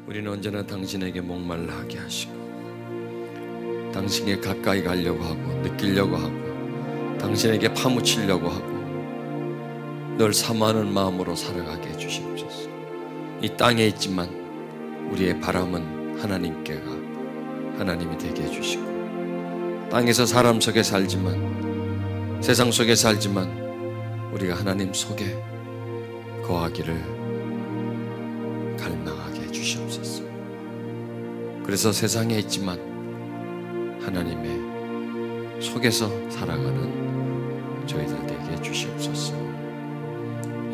우리는 언제나 당신에게 목말라 하게 하시고 당신에게 가까이 가려고 하고 느끼려고 하고 당신에게 파묻히려고 하고 널 사모하는 마음으로 살아가게 해주시옵소서. 이 땅에 있지만 우리의 바람은 하나님이 되게 해주시고 땅에서 사람 속에 살지만 세상 속에 살지만 우리가 하나님 속에 거하기를 갈망하게 해주시옵소서. 그래서 세상에 있지만 하나님의 속에서 살아가는 저희들 되게 해주시옵소서.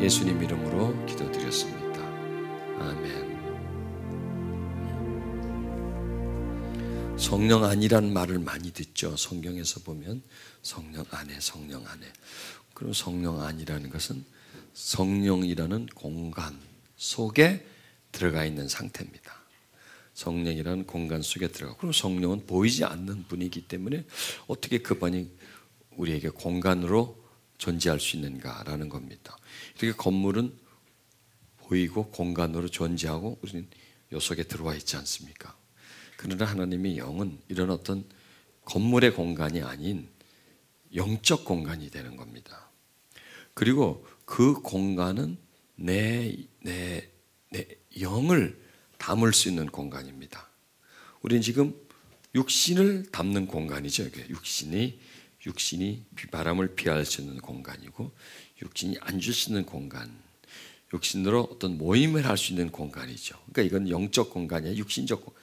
예수님 이름으로 기도드렸습니다. 아멘. 성령 안이란 말을 많이 듣죠. 성경에서 보면 성령 안에, 성령 안에. 그럼 성령 안이라는 것은 성령이라는 공간 속에 들어가 있는 상태입니다. 성령이라는 공간 속에 들어가. 그럼 성령은 보이지 않는 분이기 때문에 어떻게 그분이 우리에게 공간으로 존재할 수 있는가라는 겁니다. 이렇게 건물은 보이고 공간으로 존재하고 우리는 요 속에 들어와 있지 않습니까? 그러나 하나님의 영은 이런 어떤 건물의 공간이 아닌 영적 공간이 되는 겁니다. 그리고 그 공간은 내 영을 담을 수 있는 공간입니다. 우리는 지금 육신을 담는 공간이죠. 육신이 바람을 피할 수 있는 공간이고 육신이 앉을 수 있는 공간, 육신으로 어떤 모임을 할 수 있는 공간이죠. 그러니까 이건 영적 공간이 육신적,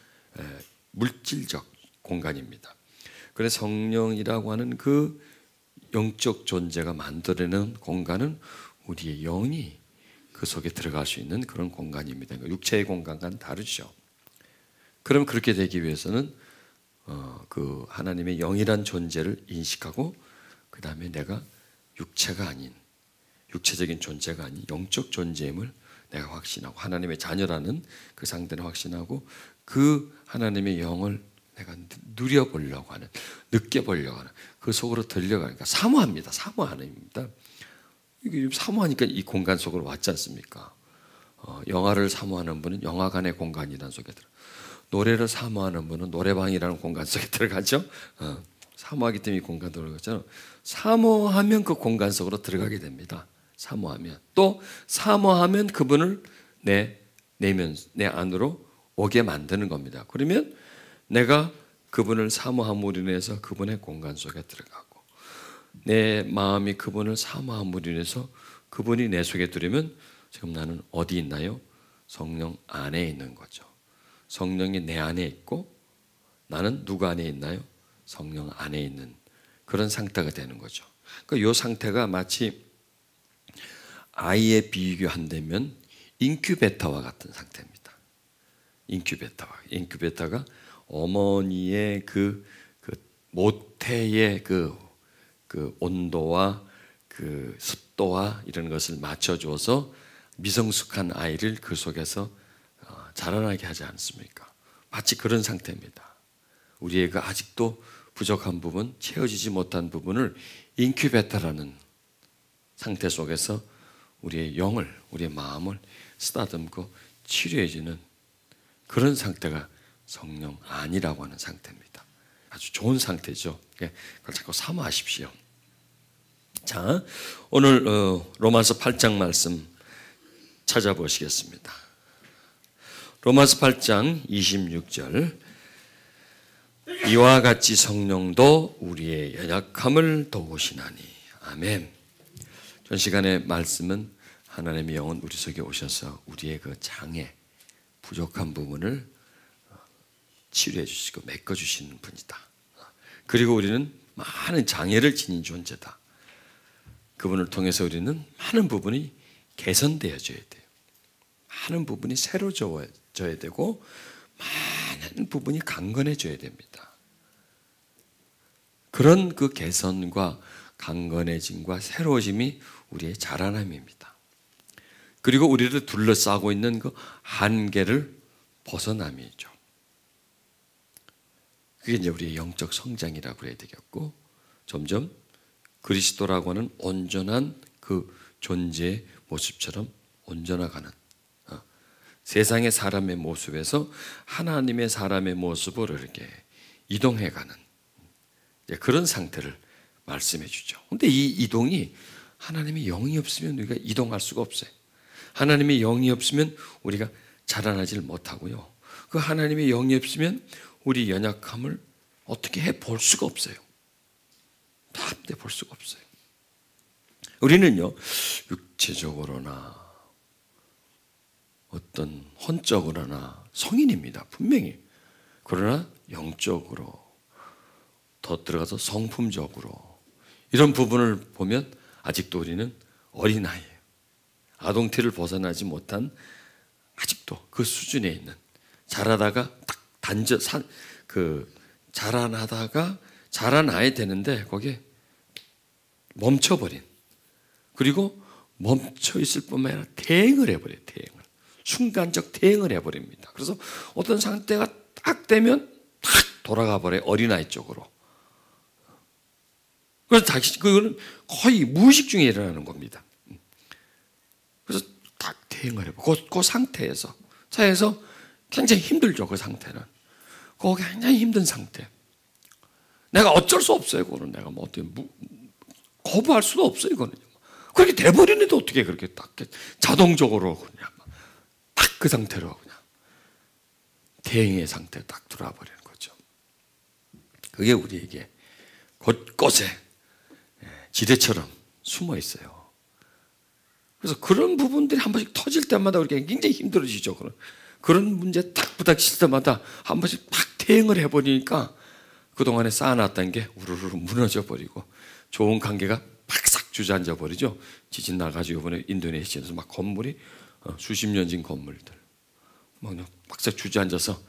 물질적 공간입니다. 그래서 성령이라고 하는 그 영적 존재가 만들어내는 공간은 우리의 영이 그 속에 들어갈 수 있는 그런 공간입니다. 그러니까 육체의 공간과는 다르죠. 그럼 그렇게 되기 위해서는 그 하나님의 영이란 존재를 인식하고 그 다음에 내가 육체가 아닌 육체적인 존재가 아닌 영적 존재임을 내가 확신하고 하나님의 자녀라는 그 상태를 확신하고 그 하나님의 영을 내가 누려보려고 하는, 느껴보려고 하는, 그 속으로 들려가니까 사모합니다. 사모하는입니다. 이게 사모하니까 이 공간 속으로 왔지 않습니까? 영화를 사모하는 분은 영화관의 공간이라는 속에 들어. 노래를 사모하는 분은 노래방이라는 공간 속에 들어가죠. 사모하기 때문에 이 공간 들어가잖아요. 사모하면 그 공간 속으로 들어가게 됩니다. 사모하면 또 사모하면 그분을 내 안으로 오게 만드는 겁니다. 그러면 내가 그분을 사모함으로 인해서 그분의 공간 속에 들어가고 내 마음이 그분을 사모함으로 인해서 그분이 내 속에 들으면 지금 나는 어디 있나요? 성령 안에 있는 거죠. 성령이 내 안에 있고 나는 누구 안에 있나요? 성령 안에 있는 그런 상태가 되는 거죠. 그러니까 이 상태가 마치 아이에 비교한다면 인큐베터와 같은 상태입니다. 인큐베터가 어머니의 그 모태의 그 온도와 그 습도와 이런 것을 맞춰줘서 미성숙한 아이를 그 속에서 자라나게 하지 않습니까? 마치 그런 상태입니다. 우리의 그 아직도 부족한 부분, 채워지지 못한 부분을 인큐베터라는 상태 속에서 우리의 영을, 우리의 마음을 쓰다듬고 치료해주는 그런 상태가 성령 안이라고 하는 상태입니다. 아주 좋은 상태죠. 그걸 자꾸 사모하십시오. 자, 오늘 로마서 8장 말씀 찾아보시겠습니다. 로마서 8장 26절 이와 같이 성령도 우리의 연약함을 도우시나니. 아멘. 전 시간의 말씀은 하나님의 영은 우리 속에 오셔서 우리의 그 장애, 부족한 부분을 치료해 주시고 메꿔 주시는 분이다. 그리고 우리는 많은 장애를 지닌 존재다. 그분을 통해서 우리는 많은 부분이 개선되어져야 돼요. 많은 부분이 새로워져야 되고 많은 부분이 강건해져야 됩니다. 그런 그 개선과 강건해짐과 새로워짐이 우리의 자라남입니다. 그리고 우리를 둘러싸고 있는 그 한계를 벗어남이죠. 그게 이제 우리의 영적 성장이라고 해야 되겠고, 점점 그리스도라고 하는 온전한 그 존재의 모습처럼 온전해가는 세상의 사람의 모습에서 하나님의 사람의 모습으로 이렇게 이동해가는 그런 상태를 말씀해 주죠. 그런데 이 이동이 하나님의 영이 없으면 우리가 이동할 수가 없어요. 하나님의 영이 없으면 우리가 자라나질 못하고요. 그 하나님의 영이 없으면 우리 연약함을 어떻게 해볼 수가 없어요. 다 볼 수가 없어요. 우리는요, 육체적으로나 어떤 혼적으로나 성인입니다. 분명히. 그러나 영적으로 더 들어가서 성품적으로 이런 부분을 보면 아직도 우리는 어린아이예요. 아동티를 벗어나지 못한 아직도 그 수준에 있는 자라다가 딱 자라나야 되는데 거기에 멈춰버린, 그리고 멈춰 있을 뿐만 아니라 대응을 해버려요. 대응을. 순간적 대응을 해버립니다. 그래서 어떤 상태가 딱 되면 탁 돌아가 버려요. 어린아이 쪽으로. 그래서 다시 그거는 거의 무의식 중에 일어나는 겁니다. 그래서 딱 대응을 해버려요. 그 상태에서 굉장히 힘들죠. 그 상태는. 그거 굉장히 힘든 상태. 내가 어쩔 수 없어요. 그거는 내가 뭐 어떻게 거부할 수도 없어요. 이거는 그렇게 돼버리는데 어떻게 그렇게 딱 자동적으로 그냥 딱 그 상태로 그냥 대응의 상태에 딱 들어와 버리는 거죠. 그게 우리에게 곳곳에 지뢰처럼 숨어 있어요. 그래서 그런 부분들이 한 번씩 터질 때마다 우리가 굉장히 힘들어지죠. 그런 문제 딱 부닥칠 때마다 한 번씩 딱 대응을 해버리니까 그동안에 쌓아놨던 게 우르르 무너져 버리고 좋은 관계가 팍싹 주저앉아 버리죠. 지진 나가지고 이번에 인도네시아에서 막 건물이 수십 년 진 건물들 막 팍싹 주저앉아서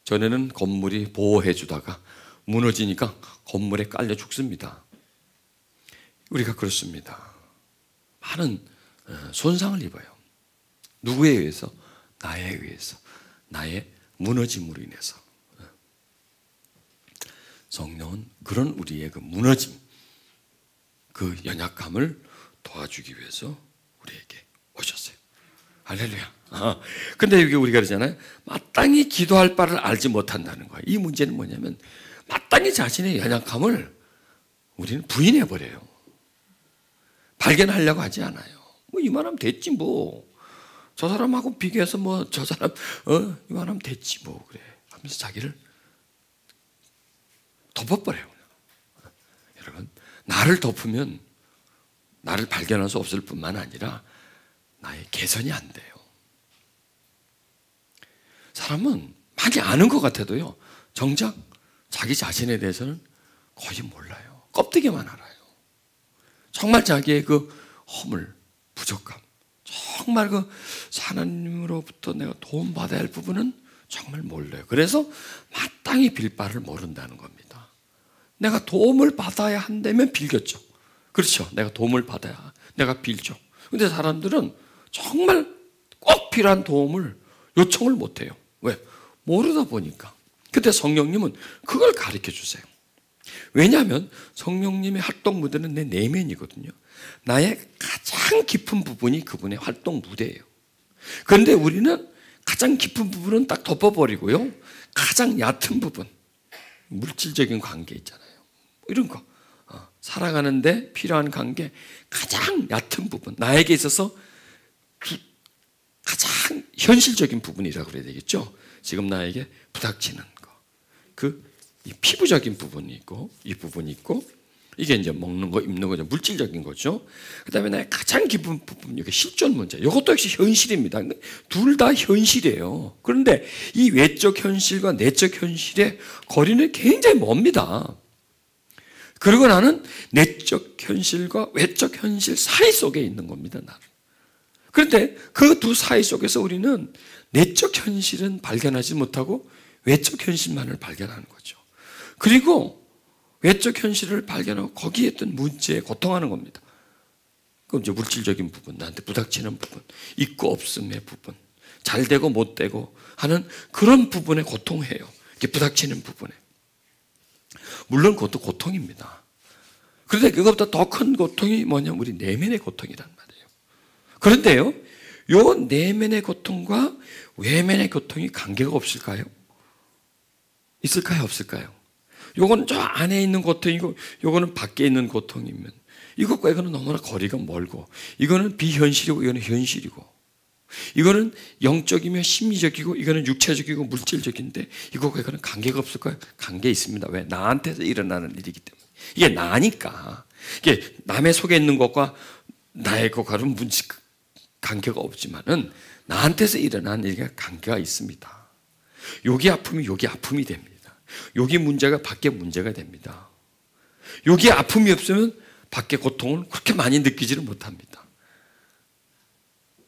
전에는 건물이 보호해 주다가 무너지니까 건물에 깔려 죽습니다. 우리가 그렇습니다. 많은 손상을 입어요. 누구에 의해서? 나에 의해서. 나의 무너짐으로 인해서. 성령은 그런 우리의 그 무너짐, 그 연약함을 도와주기 위해서 우리에게 오셨어요. 할렐루야. 근데 여기 우리가 그러잖아요. 마땅히 기도할 바를 알지 못한다는 거예요. 이 문제는 뭐냐면 마땅히 자신의 연약함을 우리는 부인해버려요. 발견하려고 하지 않아요. 뭐 이만하면 됐지 뭐. 저 사람하고 비교해서 뭐 저 사람 이만하면 됐지 뭐 그래 하면서 자기를 덮어버려요. 여러분, 나를 덮으면 나를 발견할 수 없을 뿐만 아니라 나의 개선이 안 돼요. 사람은 많이 아는 것 같아도요, 정작 자기 자신에 대해서는 거의 몰라요. 껍데기만 알아요. 정말 자기의 그 허물, 부족함, 정말 그 하나님으로부터 내가 도움받아야 할 부분은 정말 몰라요. 그래서 마땅히 빌 바를 모른다는 겁니다. 내가 도움을 받아야 한다면 빌겠죠. 그렇죠. 내가 도움을 받아야 내가 빌죠. 근데 사람들은 정말 꼭 필요한 도움을 요청을 못해요. 왜? 모르다 보니까. 그때 성령님은 그걸 가르쳐 주세요. 왜냐하면 성령님의 활동 무대는 내 내면이거든요. 나의 가장 깊은 부분이 그분의 활동 무대예요. 그런데 우리는 가장 깊은 부분은 딱 덮어버리고요, 가장 얕은 부분, 물질적인 관계 있잖아요. 이런 거, 살아가는데 필요한 관계, 가장 얕은 부분, 나에게 있어서 가장 현실적인 부분이라고 그래야 되겠죠. 지금 나에게 부닥치는 거, 이 피부적인 부분이 있고, 이 부분이 있고, 이게 이제 먹는 거, 입는 거, 물질적인 거죠. 그 다음에 나의 가장 깊은 부분, 이게 실존 문제. 이것도 역시 현실입니다. 둘 다 현실이에요. 그런데 이 외적 현실과 내적 현실의 거리는 굉장히 멉니다. 그리고 나는 내적 현실과 외적 현실 사이 속에 있는 겁니다, 나는. 그런데 그 두 사이 속에서 우리는 내적 현실은 발견하지 못하고 외적 현실만을 발견하는 거죠. 그리고 외적 현실을 발견하고 거기에 있던 문제에 고통하는 겁니다. 그럼 이제 물질적인 부분, 나한테 부닥치는 부분, 있고 없음의 부분, 잘 되고 못 되고 하는 그런 부분에 고통해요. 이렇게 부닥치는 부분에. 물론 그것도 고통입니다. 그런데 그것보다 더 큰 고통이 뭐냐면 우리 내면의 고통이란 말이에요. 그런데요, 요 내면의 고통과 외면의 고통이 관계가 없을까요? 있을까요? 없을까요? 요거는 저 안에 있는 고통이고 요거는 밖에 있는 고통이면 이것과 이거는 너무나 거리가 멀고, 이거는 비현실이고 이거는 현실이고, 이거는 영적이며 심리적이고 이거는 육체적이고 물질적인데 이것과 이거는 관계가 없을까요? 관계 있습니다. 왜? 나한테서 일어나는 일이기 때문에. 이게 나니까. 이게 남의 속에 있는 것과 나의 것과는 관계가 없지만은 나한테서 일어나는 일이 관계가 있습니다. 여기 아픔이 여기 아픔이 됩니다. 여기 문제가 밖에 문제가 됩니다. 여기 아픔이 없으면 밖에 고통을 그렇게 많이 느끼지를 못합니다.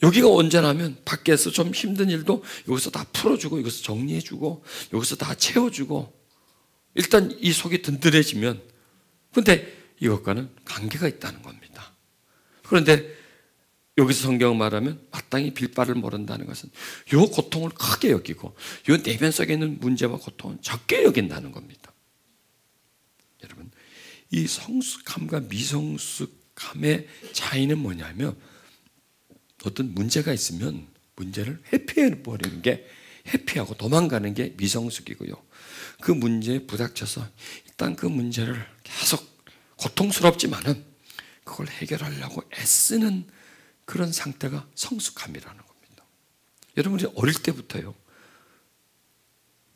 여기가 온전하면 밖에서 좀 힘든 일도 여기서 다 풀어주고 여기서 정리해주고 여기서 다 채워주고 일단 이 속이 든든해지면, 근데 이것과는 관계가 있다는 겁니다. 그런데 여기서 성경 말하면 마땅히 빌바를 모른다는 것은 이 고통을 크게 여기고 이 내면 속에 있는 문제와 고통은 적게 여긴다는 겁니다. 여러분, 이 성숙함과 미성숙함의 차이는 뭐냐면, 어떤 문제가 있으면 문제를 회피해버리는 게, 회피하고 도망가는 게 미성숙이고요. 그 문제에 부닥쳐서 일단 그 문제를 계속 고통스럽지만은 그걸 해결하려고 애쓰는 그런 상태가 성숙함이라는 겁니다. 여러분이 어릴 때부터요,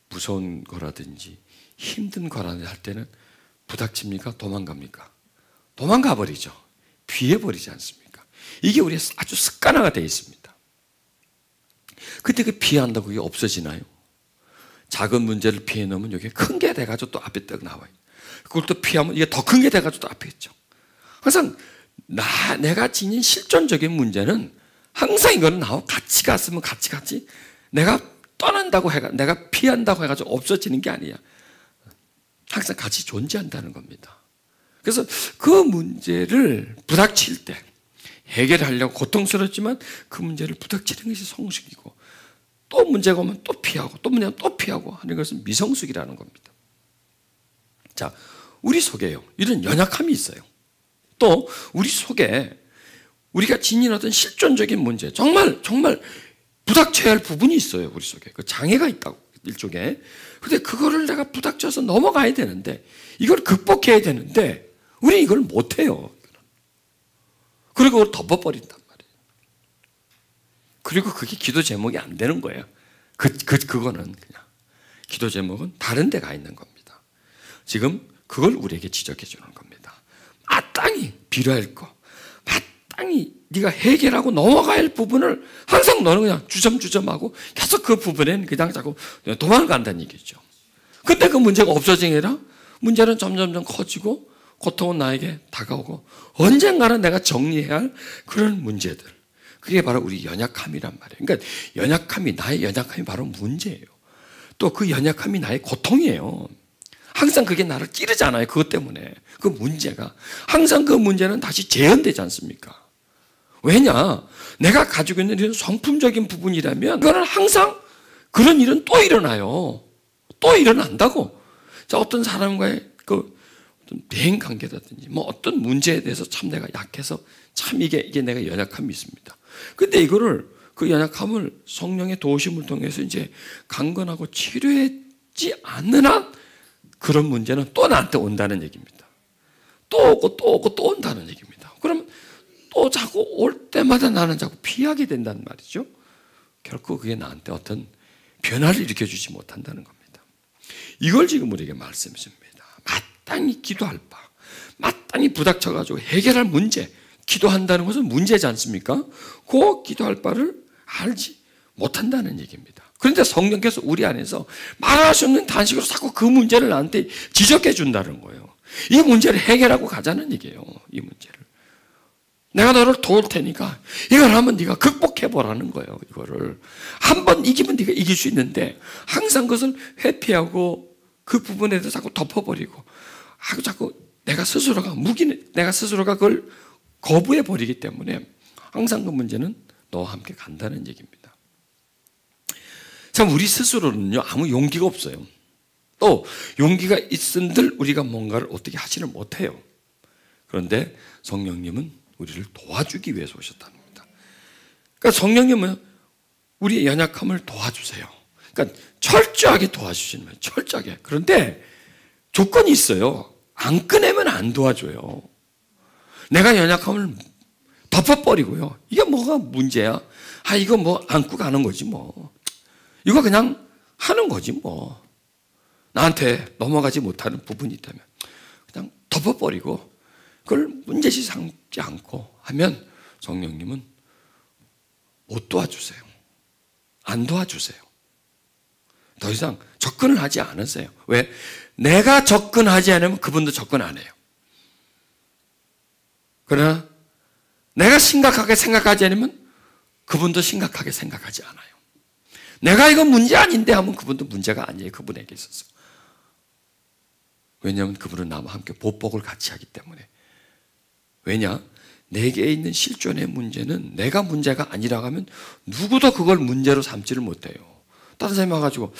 무서운 거라든지 힘든 거라든지 할 때는 부닥칩니까? 도망갑니까? 도망가 버리죠. 피해버리지 않습니까? 이게 우리의 아주 습관화가 되어 있습니다. 그때 그 피한다고 그게 없어지나요? 작은 문제를 피해 놓으면 여기 큰 게 돼가지고 또 앞에 떡 나와요. 그걸 또 피하면 이게 더 큰 게 돼가지고 또 앞에 있죠. 항상 내가 지닌 실존적인 문제는 항상 이거는 나와 같이 갔으면 같이 내가 떠난다고 해가, 내가 피한다고 해가지고 없어지는 게 아니야. 항상 같이 존재한다는 겁니다. 그래서 그 문제를 부닥칠 때 해결하려고 고통스럽지만 그 문제를 부닥치는 것이 성숙이고, 또 문제가 오면 또 피하고 또 문제가 또 피하고 하는 것은 미성숙이라는 겁니다. 자, 우리 속에요, 이런 연약함이 있어요. 또 우리 속에 우리가 지닌 어떤 실존적인 문제, 정말 부닥쳐야 할 부분이 있어요. 우리 속에 그 장애가 있다고, 일종의. 근데 그거를 내가 부닥쳐서 넘어가야 되는데, 이걸 극복해야 되는데 우리 이걸 못해요. 그리고 그걸 덮어버린단 말이에요. 그리고 그게 기도 제목이 안 되는 거예요. 그거는 그냥 기도 제목은 다른 데 가 있는 겁니다. 지금 그걸 우리에게 지적해 주는 겁니다. 마땅히 빌어야 거, 마땅히 네가 해결하고 넘어가야 할 부분을 항상 너는 그냥 주섬주섬하고 계속 그 부분에는 그냥 자꾸 도망간다는 얘기죠. 근데 그 문제가 없어지는 게 아니라 문제는 점점 커지고 고통은 나에게 다가오고 언젠가는 내가 정리해야 할 그런 문제들, 그게 바로 우리 연약함이란 말이에요. 그러니까 나의 연약함이 바로 문제예요. 또 그 연약함이 나의 고통이에요. 항상 그게 나를 찌르잖아요. 그것 때문에. 그 문제가 항상, 그 문제는 다시 재현되지 않습니까? 왜냐? 내가 가지고 있는 이런 성품적인 부분이라면 그거는 항상 그런 일은 또 일어나요. 또 일어난다고. 자, 어떤 사람과의 그 어떤 대인 관계라든지 뭐 어떤 문제에 대해서 참 내가 약해서 참 이게 내가 연약함이 있습니다. 근데 이거를, 그 연약함을 성령의 도우심을 통해서 이제 강건하고 치료하지 않는 한 그런 문제는 또 나한테 온다는 얘기입니다. 또 오고 또 오고 또 온다는 얘기입니다. 그럼 또 자꾸 올 때마다 나는 자꾸 피하게 된다는 말이죠. 결코 그게 나한테 어떤 변화를 일으켜주지 못한다는 겁니다. 이걸 지금 우리에게 말씀해 줍니다. 마땅히 기도할 바, 마땅히 부닥쳐가지고 해결할 문제, 기도한다는 것은 문제지 않습니까? 그 기도할 바를 알지 못한다는 얘기입니다. 그런데 성령께서 우리 안에서 말할 수 없는 단식으로 자꾸 그 문제를 나한테 지적해 준다는 거예요. 이 문제를 해결하고 가자는 얘기예요. 이 문제를 내가 너를 도울 테니까 이걸 한번 네가 극복해보라는 거예요. 이거를 한번 이기면 네가 이길 수 있는데 항상 그것을 회피하고 그 부분에 대해서 자꾸 덮어버리고 자꾸 내가 스스로가 그걸 거부해버리기 때문에 항상 그 문제는 너와 함께 간다는 얘기입니다. 참, 우리 스스로는요, 아무 용기가 없어요. 또 용기가 있은들 우리가 뭔가를 어떻게 하지를 못해요. 그런데 성령님은 우리를 도와주기 위해서 오셨다는 겁니다. 그러니까 성령님은 우리의 연약함을 도와주세요. 그러니까 철저하게 도와주시는 거예요. 철저하게. 그런데 조건이 있어요. 안 꺼내면 안 도와줘요. 내가 연약함을 덮어버리고요. 이게 뭐가 문제야? 이거 뭐 안고 가는 거지 뭐. 이거 그냥 하는 거지 뭐. 나한테 넘어가지 못하는 부분이 있다면 그냥 덮어버리고 그걸 문제시 삼지 않고 하면 성령님은 못 도와주세요. 안 도와주세요. 더 이상 접근을 하지 않으세요. 왜? 내가 접근하지 않으면 그분도 접근 안 해요. 그러나 내가 심각하게 생각하지 않으면 그분도 심각하게 생각하지 않아요. 내가 이건 문제 아닌데 하면 그분도 문제가 아니에요. 그분에게 있어서. 왜냐하면 그분은 나와 함께 보복을 같이 하기 때문에. 왜냐? 내게 있는 실존의 문제는 내가 문제가 아니라고 하면 누구도 그걸 문제로 삼지를 못해요. 다른 사람이 와가지고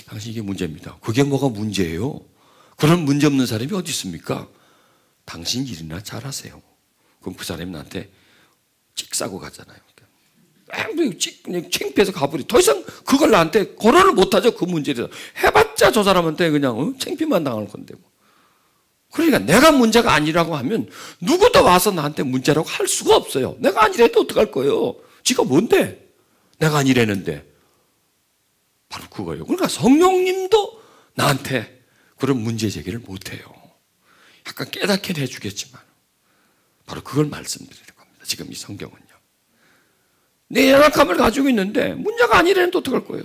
당신 이게 문제입니다. 그게 뭐가 문제예요? 그런 문제 없는 사람이 어디 있습니까? 당신 일이나 잘하세요. 그럼 그 사람이 나한테 찍 싸고 가잖아요. 그냥 창피해서 가버리. 더 이상 그걸 나한테 거론을 못하죠. 그 문제를 해봤자 저 사람한테 그냥 창피만 당할 건데 뭐. 그러니까 내가 문제가 아니라고 하면 누구도 와서 나한테 문제라고 할 수가 없어요. 내가 아니래도 어떡할 거예요? 지가 뭔데? 내가 아니래는데. 바로 그거예요. 그러니까 성령님도 나한테 그런 문제 제기를 못해요. 약간 깨닫게 해주겠지만 바로 그걸 말씀드리는 겁니다. 지금 이 성경은요. 내 연약함을 가지고 있는데 문제가 아니래는데 어떡할 거예요?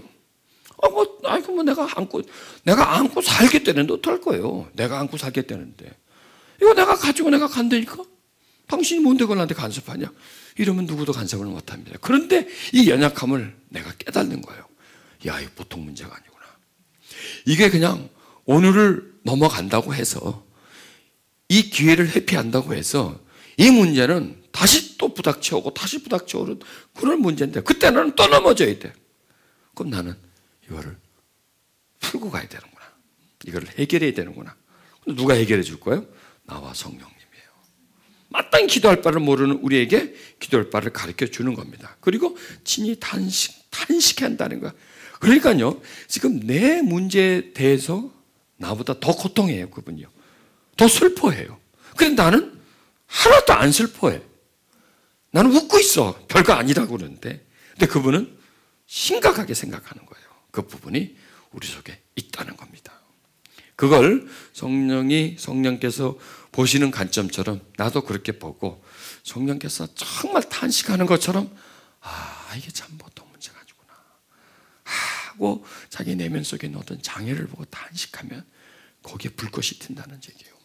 내가 안고 살겠다는데 어떡할 거예요? 내가 안고 살겠다는데. 이거 내가 가지고 내가 간다니까? 당신이 뭔데 그걸 나한테 간섭하냐? 이러면 누구도 간섭을 못 합니다. 그런데 이 연약함을 내가 깨닫는 거예요. 야, 이거 보통 문제가 아니구나. 이게 그냥 오늘을 넘어간다고 해서 이 기회를 회피한다고 해서 이 문제는 다시 또 부닥쳐오고 다시 부닥쳐오는 그런 문제인데 그때 나는 또 넘어져야 돼. 그럼 나는 이거를 풀고 가야 되는구나. 이거를 해결해야 되는구나. 근데 누가 해결해 줄 거예요? 나와 성령님이에요. 마땅히 기도할 바를 모르는 우리에게 기도할 바를 가르쳐 주는 겁니다. 그리고 친히 탄식한다는 거야. 그러니까요, 지금 내 문제에 대해서 나보다 더 고통해요, 그분이요. 더 슬퍼해요. 그런데 나는 하나도 안 슬퍼해. 나는 웃고 있어. 별거 아니라고 그러는데. 근데 그분은 심각하게 생각하는 거예요. 그 부분이 우리 속에 있다는 겁니다. 그걸 성령께서 보시는 관점처럼 나도 그렇게 보고 성령께서 정말 탄식하는 것처럼 이게 참 보통 문제가 아니구나 하고 자기 내면 속에 있는 어떤 장애를 보고 탄식하면 거기에 불꽃이 튄다는 얘기예요.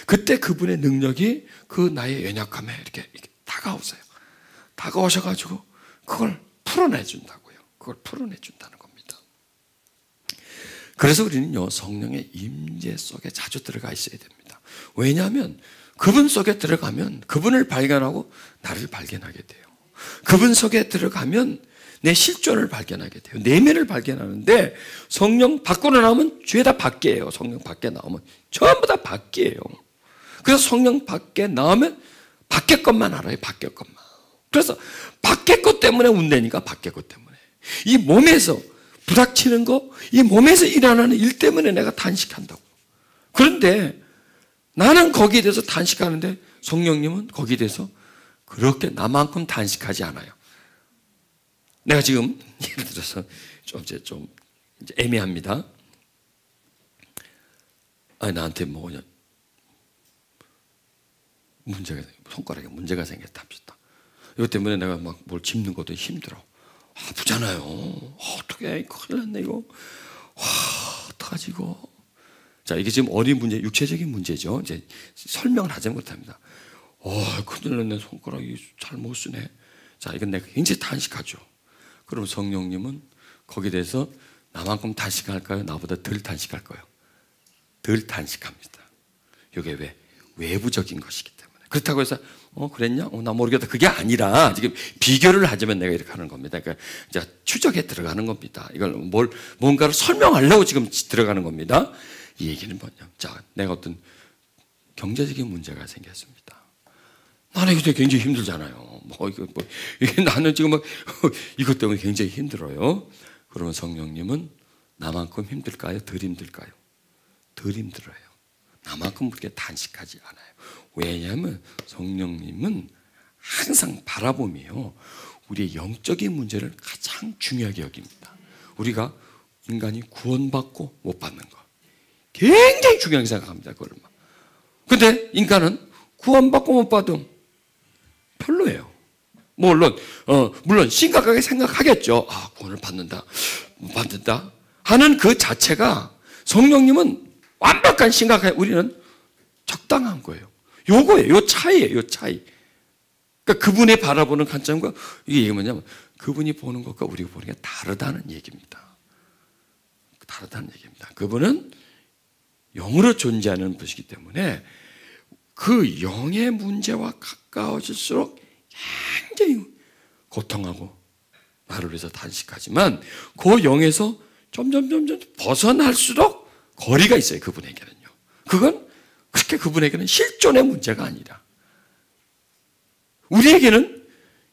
그때 그분의 능력이 그 나의 연약함에 이렇게 다가오세요. 다가오셔가지고 그걸 풀어내준다고요. 그걸 풀어내준다는 겁니다. 그래서 우리는요, 성령의 임재 속에 자주 들어가 있어야 됩니다. 왜냐하면 그분 속에 들어가면 그분을 발견하고 나를 발견하게 돼요. 그분 속에 들어가면 내 실존을 발견하게 돼요. 내면을 발견하는데 성령 밖으로 나오면 죄다 밖이에요. 성령 밖에 나오면 전부 다 밖이에요. 그래서 성령 밖에 나오면 밖의 것만 알아요. 밖의 것만. 그래서 밖의 것 때문에 운다니까 밖의 것 때문에. 이 몸에서 부닥치는 거, 이 몸에서 일어나는 일 때문에 내가 탄식한다고. 그런데 나는 거기에 대해서 탄식하는데 성령님은 거기에 대해서 그렇게 나만큼 탄식하지 않아요. 내가 지금 예를 들어서 좀 이제 애매합니다. 나한테 뭐냐 손가락에 문제가 생겼다 합시다. 이것 때문에 내가 막 뭘 짚는 것도 힘들어. 아프잖아요. 어떡해, 큰일 났네 이거. 어떡하지 이거. 자, 이게 지금 어린 문제, 육체적인 문제죠. 이제 설명을 하지 못합니다. 큰일 났네, 손가락이 잘 못 쓰네. 자, 이건 내가 굉장히 탄식하죠. 그럼 성령님은 거기에 대해서 나만큼 탄식할까요? 나보다 덜 탄식할까요? 덜 탄식합니다. 이게 왜? 외부적인 것이기 때문에. 그렇다고 해서 그랬냐? 나 모르겠다. 그게 아니라 지금 비교를 하자면 내가 이렇게 하는 겁니다. 그러니까 이제 추적에 들어가는 겁니다. 이걸 뭔가를 설명하려고 지금 들어가는 겁니다. 이 얘기는 뭐냐? 자, 내가 어떤 경제적인 문제가 생겼습니다. 나는 이게 굉장히 힘들잖아요. 이게 나는 지금 막 이것 때문에 굉장히 힘들어요. 그러면 성령님은 나만큼 힘들까요? 덜 힘들까요? 덜 힘들어요. 나만큼 그렇게 단식하지 않아요. 왜냐하면 성령님은 항상 바라봄이요, 우리의 영적인 문제를 가장 중요하게 여깁니다. 우리가 인간이 구원받고 못 받는 거 굉장히 중요하게 생각합니다. 그걸. 근데 인간은 구원받고 못 받으면 별로예요. 물론 심각하게 생각하겠죠. 아, 구원을 받는다, 못 받는다 하는 그 자체가, 성령님은 완벽한 심각하게, 우리는 적당한 거예요. 요거예요. 요 차이예요. 요 차이. 그러니까 그분이 바라보는 관점과, 이게 뭐냐면 그분이 보는 것과 우리가 보는 게 다르다는 얘기입니다. 다르다는 얘기입니다. 그분은 영으로 존재하는 분이기 때문에 그 영의 문제와 가까워질수록 굉장히 고통하고 나를 위해서 단식하지만, 그 영에서 점점 벗어날수록 거리가 있어요. 그분에게는요. 그건 그렇게 그분에게는 실존의 문제가 아니라, 우리에게는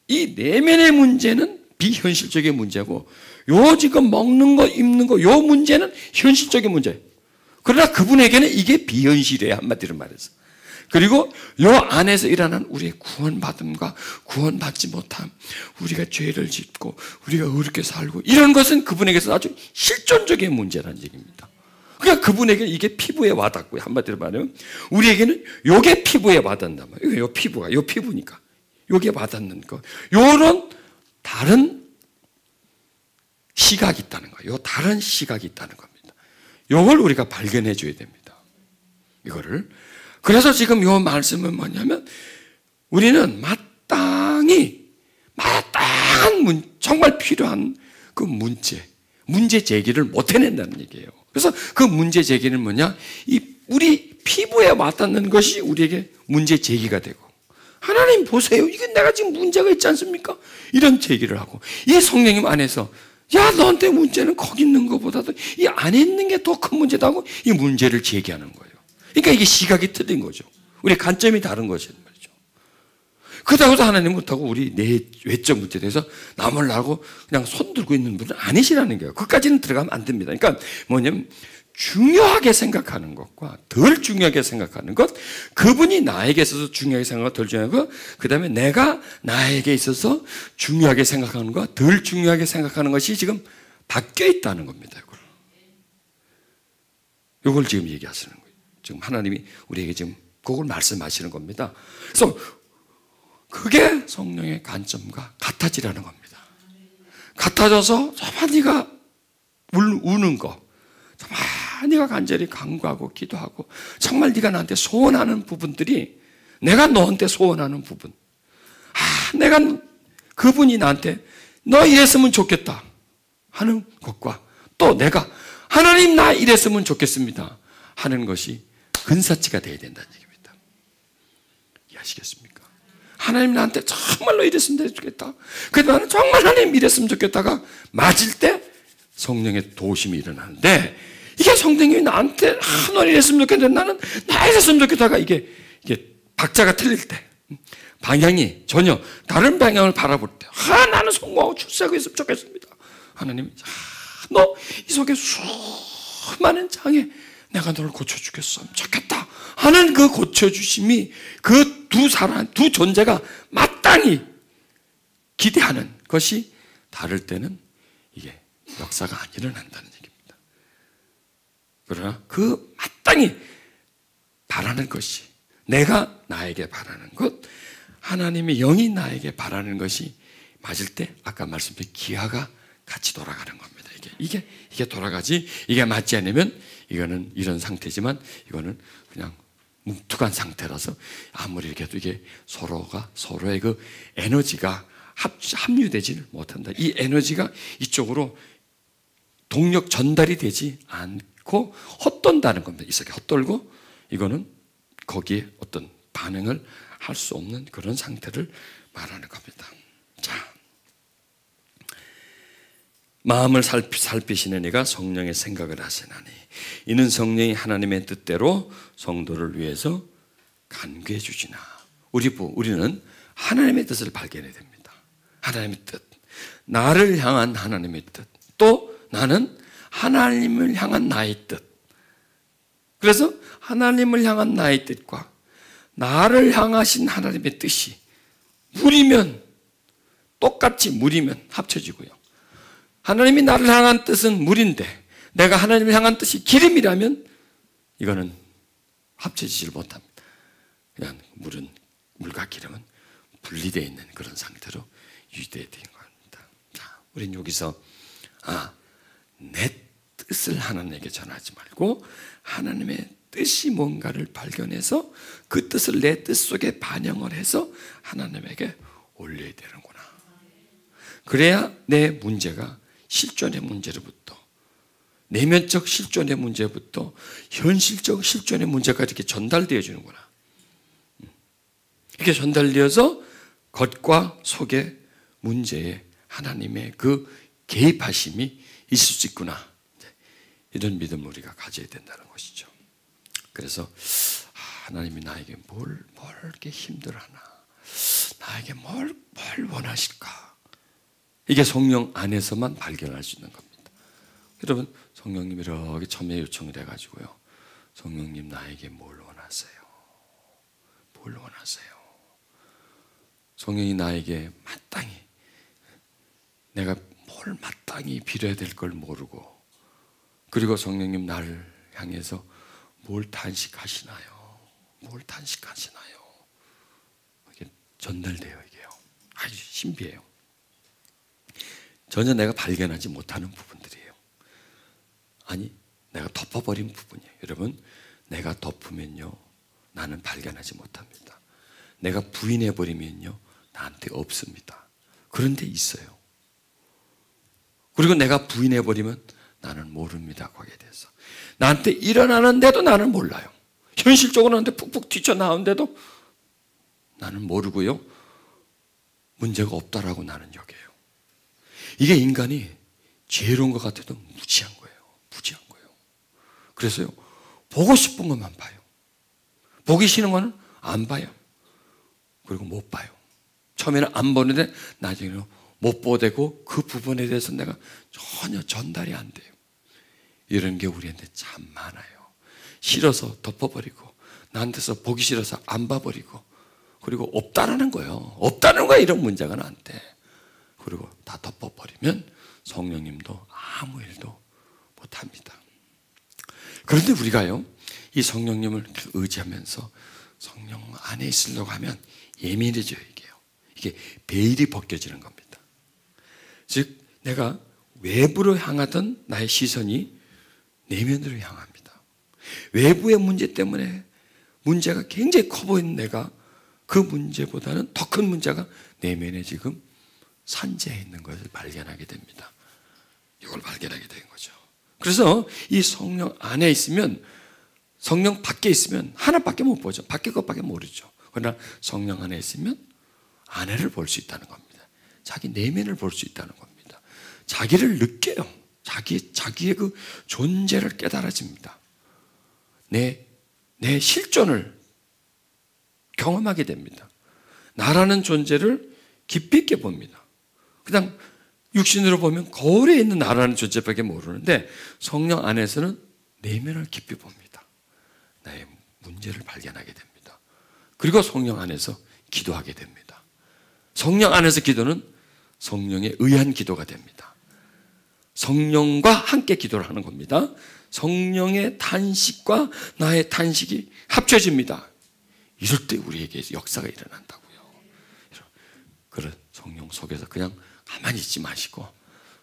이 내면의 문제는 비현실적인 문제고, 요 지금 먹는 거, 입는 거, 요 문제는 현실적인 문제. 그러나 그분에게는 이게 비현실이에요. 한마디로 말해서. 그리고 요 안에서 일어난 우리의 구원받음과 구원받지 못함, 우리가 죄를 짓고 우리가 어렵게 살고, 이런 것은 그분에게서 아주 실존적인 문제라는 얘기입니다. 그러니까 그분에게 이게 피부에 와닿고요. 한마디로 말하면 우리에게는 요게 피부에 와닿는단 말이에요. 요 피부가, 요 피부니까 요게 와닿는 거, 요런 다른 시각이 있다는 거예요. 요 다른 시각이 있다는 겁니다. 요걸 우리가 발견해 줘야 됩니다. 이거를. 그래서 지금 요 말씀은 뭐냐면, 우리는 마땅한 정말 필요한 그 문제 제기를 못 해낸다는 얘기예요. 그래서 그 문제 제기는 뭐냐? 우리 피부에 와닿는 것이 우리에게 문제 제기가 되고, 하나님 보세요, 이게 내가 지금 문제가 있지 않습니까? 이런 제기를 하고, 이 성령님 안에서, 야, 너한테 문제는 거기 있는 것보다도 이 안에 있는 게 더 큰 문제다고 이 문제를 제기하는 거예요. 그러니까 이게 시각이 틀린 거죠. 우리 관점이 다른 것이란 말이죠. 그렇다고 해서 하나님 못하고 우리 내 외적 문제에 대해서 남을 나고 그냥 손 들고 있는 분은 아니시라는 거예요. 그까지는 들어가면 안 됩니다. 그러니까 뭐냐면, 중요하게 생각하는 것과 덜 중요하게 생각하는 것, 그분이 나에게 있어서 중요하게 생각하고 덜 중요한 것, 그 다음에 내가 나에게 있어서 중요하게 생각하는 것, 덜 중요하게 생각하는 것이 지금 바뀌어 있다는 겁니다. 이걸 지금 얘기하시는 거예요. 지금 하나님이 우리에게 지금 그걸 말씀하시는 겁니다. 그래서 그게 성령의 관점과 같아지라는 겁니다. 같아져서 정말 네가 우는 거, 정말 네가 간절히 간구하고 기도하고, 정말 네가 나한테 소원하는 부분들이, 내가 너한테 소원하는 부분, 내가 그분이 나한테 너 이랬으면 좋겠다 하는 것과, 또 내가 하나님 나 이랬으면 좋겠습니다 하는 것이 근사치가 되어야 된다는 얘기입니다. 이해하시겠습니까? 하나님 나한테 정말로 이랬으면 좋겠다, 그래도 나는 정말 하나님 이랬으면 좋겠다가 맞을 때 성령의 도심이 일어나는데, 이게 성령이 나한테 너 이랬으면 좋겠는데 나는 나 이랬으면 좋겠다가 이게 박자가 틀릴 때, 방향이 전혀 다른 방향을 바라볼 때, 나는 성공하고 출세하고 있으면 좋겠습니다. 하나님이 너 이 속에 수많은 장애, 내가 너를 고쳐주겠으면 좋겠다 하는 그 고쳐주심이, 그 두 존재가 마땅히 기대하는 것이 다를 때는 이게 역사가 안 일어난다는 얘기입니다. 그러나 그 마땅히 바라는 것이, 내가 나에게 바라는 것, 하나님의 영이 나에게 바라는 것이 맞을 때, 아까 말씀드린 기하가 같이 돌아가는 겁니다. 이게 돌아가지, 이게 맞지 않으면 이거는 이런 상태지만 이거는 그냥 뭉툭한 상태라서 아무리 이렇게 해도 이게 서로의 그 에너지가 합류되지를 못한다. 이 에너지가 이쪽으로 동력 전달이 되지 않고 헛돈다는 겁니다. 이 속에 헛돌고, 이거는 거기에 어떤 반응을 할 수 없는 그런 상태를 말하는 겁니다. 자, 마음을 살피시는 이가 성령의 생각을 하시나니 이는 성령이 하나님의 뜻대로 성도를 위해서 간구해 주시나. 우리는 하나님의 뜻을 발견해야 됩니다. 하나님의 뜻. 나를 향한 하나님의 뜻. 또 나는 하나님을 향한 나의 뜻. 그래서 하나님을 향한 나의 뜻과 나를 향하신 하나님의 뜻이 무리면, 똑같이 무리면 합쳐지고요. 하나님이 나를 향한 뜻은 물인데 내가 하나님을 향한 뜻이 기름이라면 이거는 합쳐지질 못합니다. 그냥 물과 기름은 분리되어 있는 그런 상태로 유지되어 있는 겁니다. 자, 우린 여기서 내 뜻을 하나님에게 전하지 말고 하나님의 뜻이 뭔가를 발견해서 그 뜻을 내 뜻 속에 반영을 해서 하나님에게 올려야 되는구나. 그래야 내 문제가 실존의 문제로부터, 내면적 실존의 문제부터 현실적 실존의 문제가 이렇게 전달되어 주는구나. 이렇게 전달되어서 겉과 속의 문제에 하나님의 그 개입하심이 있을 수 있구나. 이런 믿음을 우리가 가져야 된다는 것이죠. 그래서 하나님이 나에게 뭘 이렇게 힘들어하나, 나에게 뭘 원하실까, 이게 성령 안에서만 발견할 수 있는 겁니다. 여러분, 성령님이 이렇게 첨예 요청을 해가지고요, 성령님 나에게 뭘 원하세요? 뭘 원하세요? 성령이 나에게 마땅히, 내가 뭘 마땅히 빌어야 될 걸 모르고, 그리고 성령님 나를 향해서 뭘 탄식하시나요? 뭘 탄식하시나요? 이게 전달돼요, 이게요. 아주 신비해요. 전혀 내가 발견하지 못하는 부분들이에요. 아니, 내가 덮어버린 부분이에요. 여러분, 내가 덮으면요, 나는 발견하지 못합니다. 내가 부인해버리면요, 나한테 없습니다. 그런데 있어요. 그리고 내가 부인해버리면 나는 모릅니다, 거기에 대해서. 나한테 일어나는데도 나는 몰라요. 현실적으로 나한테 푹푹 뛰쳐나오는데도 나는 모르고요, 문제가 없다라고 나는 여겨요. 이게 인간이 지혜로운 것 같아도 무지한 거예요. 무지한 거예요. 그래서요, 보고 싶은 것만 봐요. 보기 싫은 거는 안 봐요. 그리고 못 봐요. 처음에는 안 보는데 나중에는 못 보되고 그 부분에 대해서 내가 전혀 전달이 안 돼요. 이런 게 우리한테 참 많아요. 싫어서 덮어버리고, 나한테서 보기 싫어서 안 봐버리고, 그리고 없다라는 거예요. 없다는 거야, 이런 문제가 나한테. 그리고 다 덮어버리면 성령님도 아무 일도 못합니다. 그런데 우리가요, 이 성령님을 의지하면서 성령 안에 있으려고 하면 예민해져요, 이게요. 이게 베일이 벗겨지는 겁니다. 즉, 내가 외부로 향하던 나의 시선이 내면으로 향합니다. 외부의 문제 때문에 문제가 굉장히 커 보이는 내가 그 문제보다는 더 큰 문제가 내면에 지금 산재해 있는 것을 발견하게 됩니다. 이걸 발견하게 된 거죠. 그래서 이 성령 안에 있으면, 성령 밖에 있으면 하나밖에 못 보죠. 밖에 것밖에 모르죠. 그러나 성령 안에 있으면 안에를 볼 수 있다는 겁니다. 자기 내면을 볼 수 있다는 겁니다. 자기를 느껴요. 자기의 그 존재를 깨달아집니다. 내 실존을 경험하게 됩니다. 나라는 존재를 깊이 있게 봅니다. 그냥 육신으로 보면 거울에 있는 나라는 존재밖에 모르는데 성령 안에서는 내면을 깊이 봅니다. 나의 문제를 발견하게 됩니다. 그리고 성령 안에서 기도하게 됩니다. 성령 안에서 기도는 성령에 의한 기도가 됩니다. 성령과 함께 기도를 하는 겁니다. 성령의 탄식과 나의 탄식이 합쳐집니다. 이럴 때 우리에게 역사가 일어난다고요. 그런 성령 속에서 그냥 가만히 있지 마시고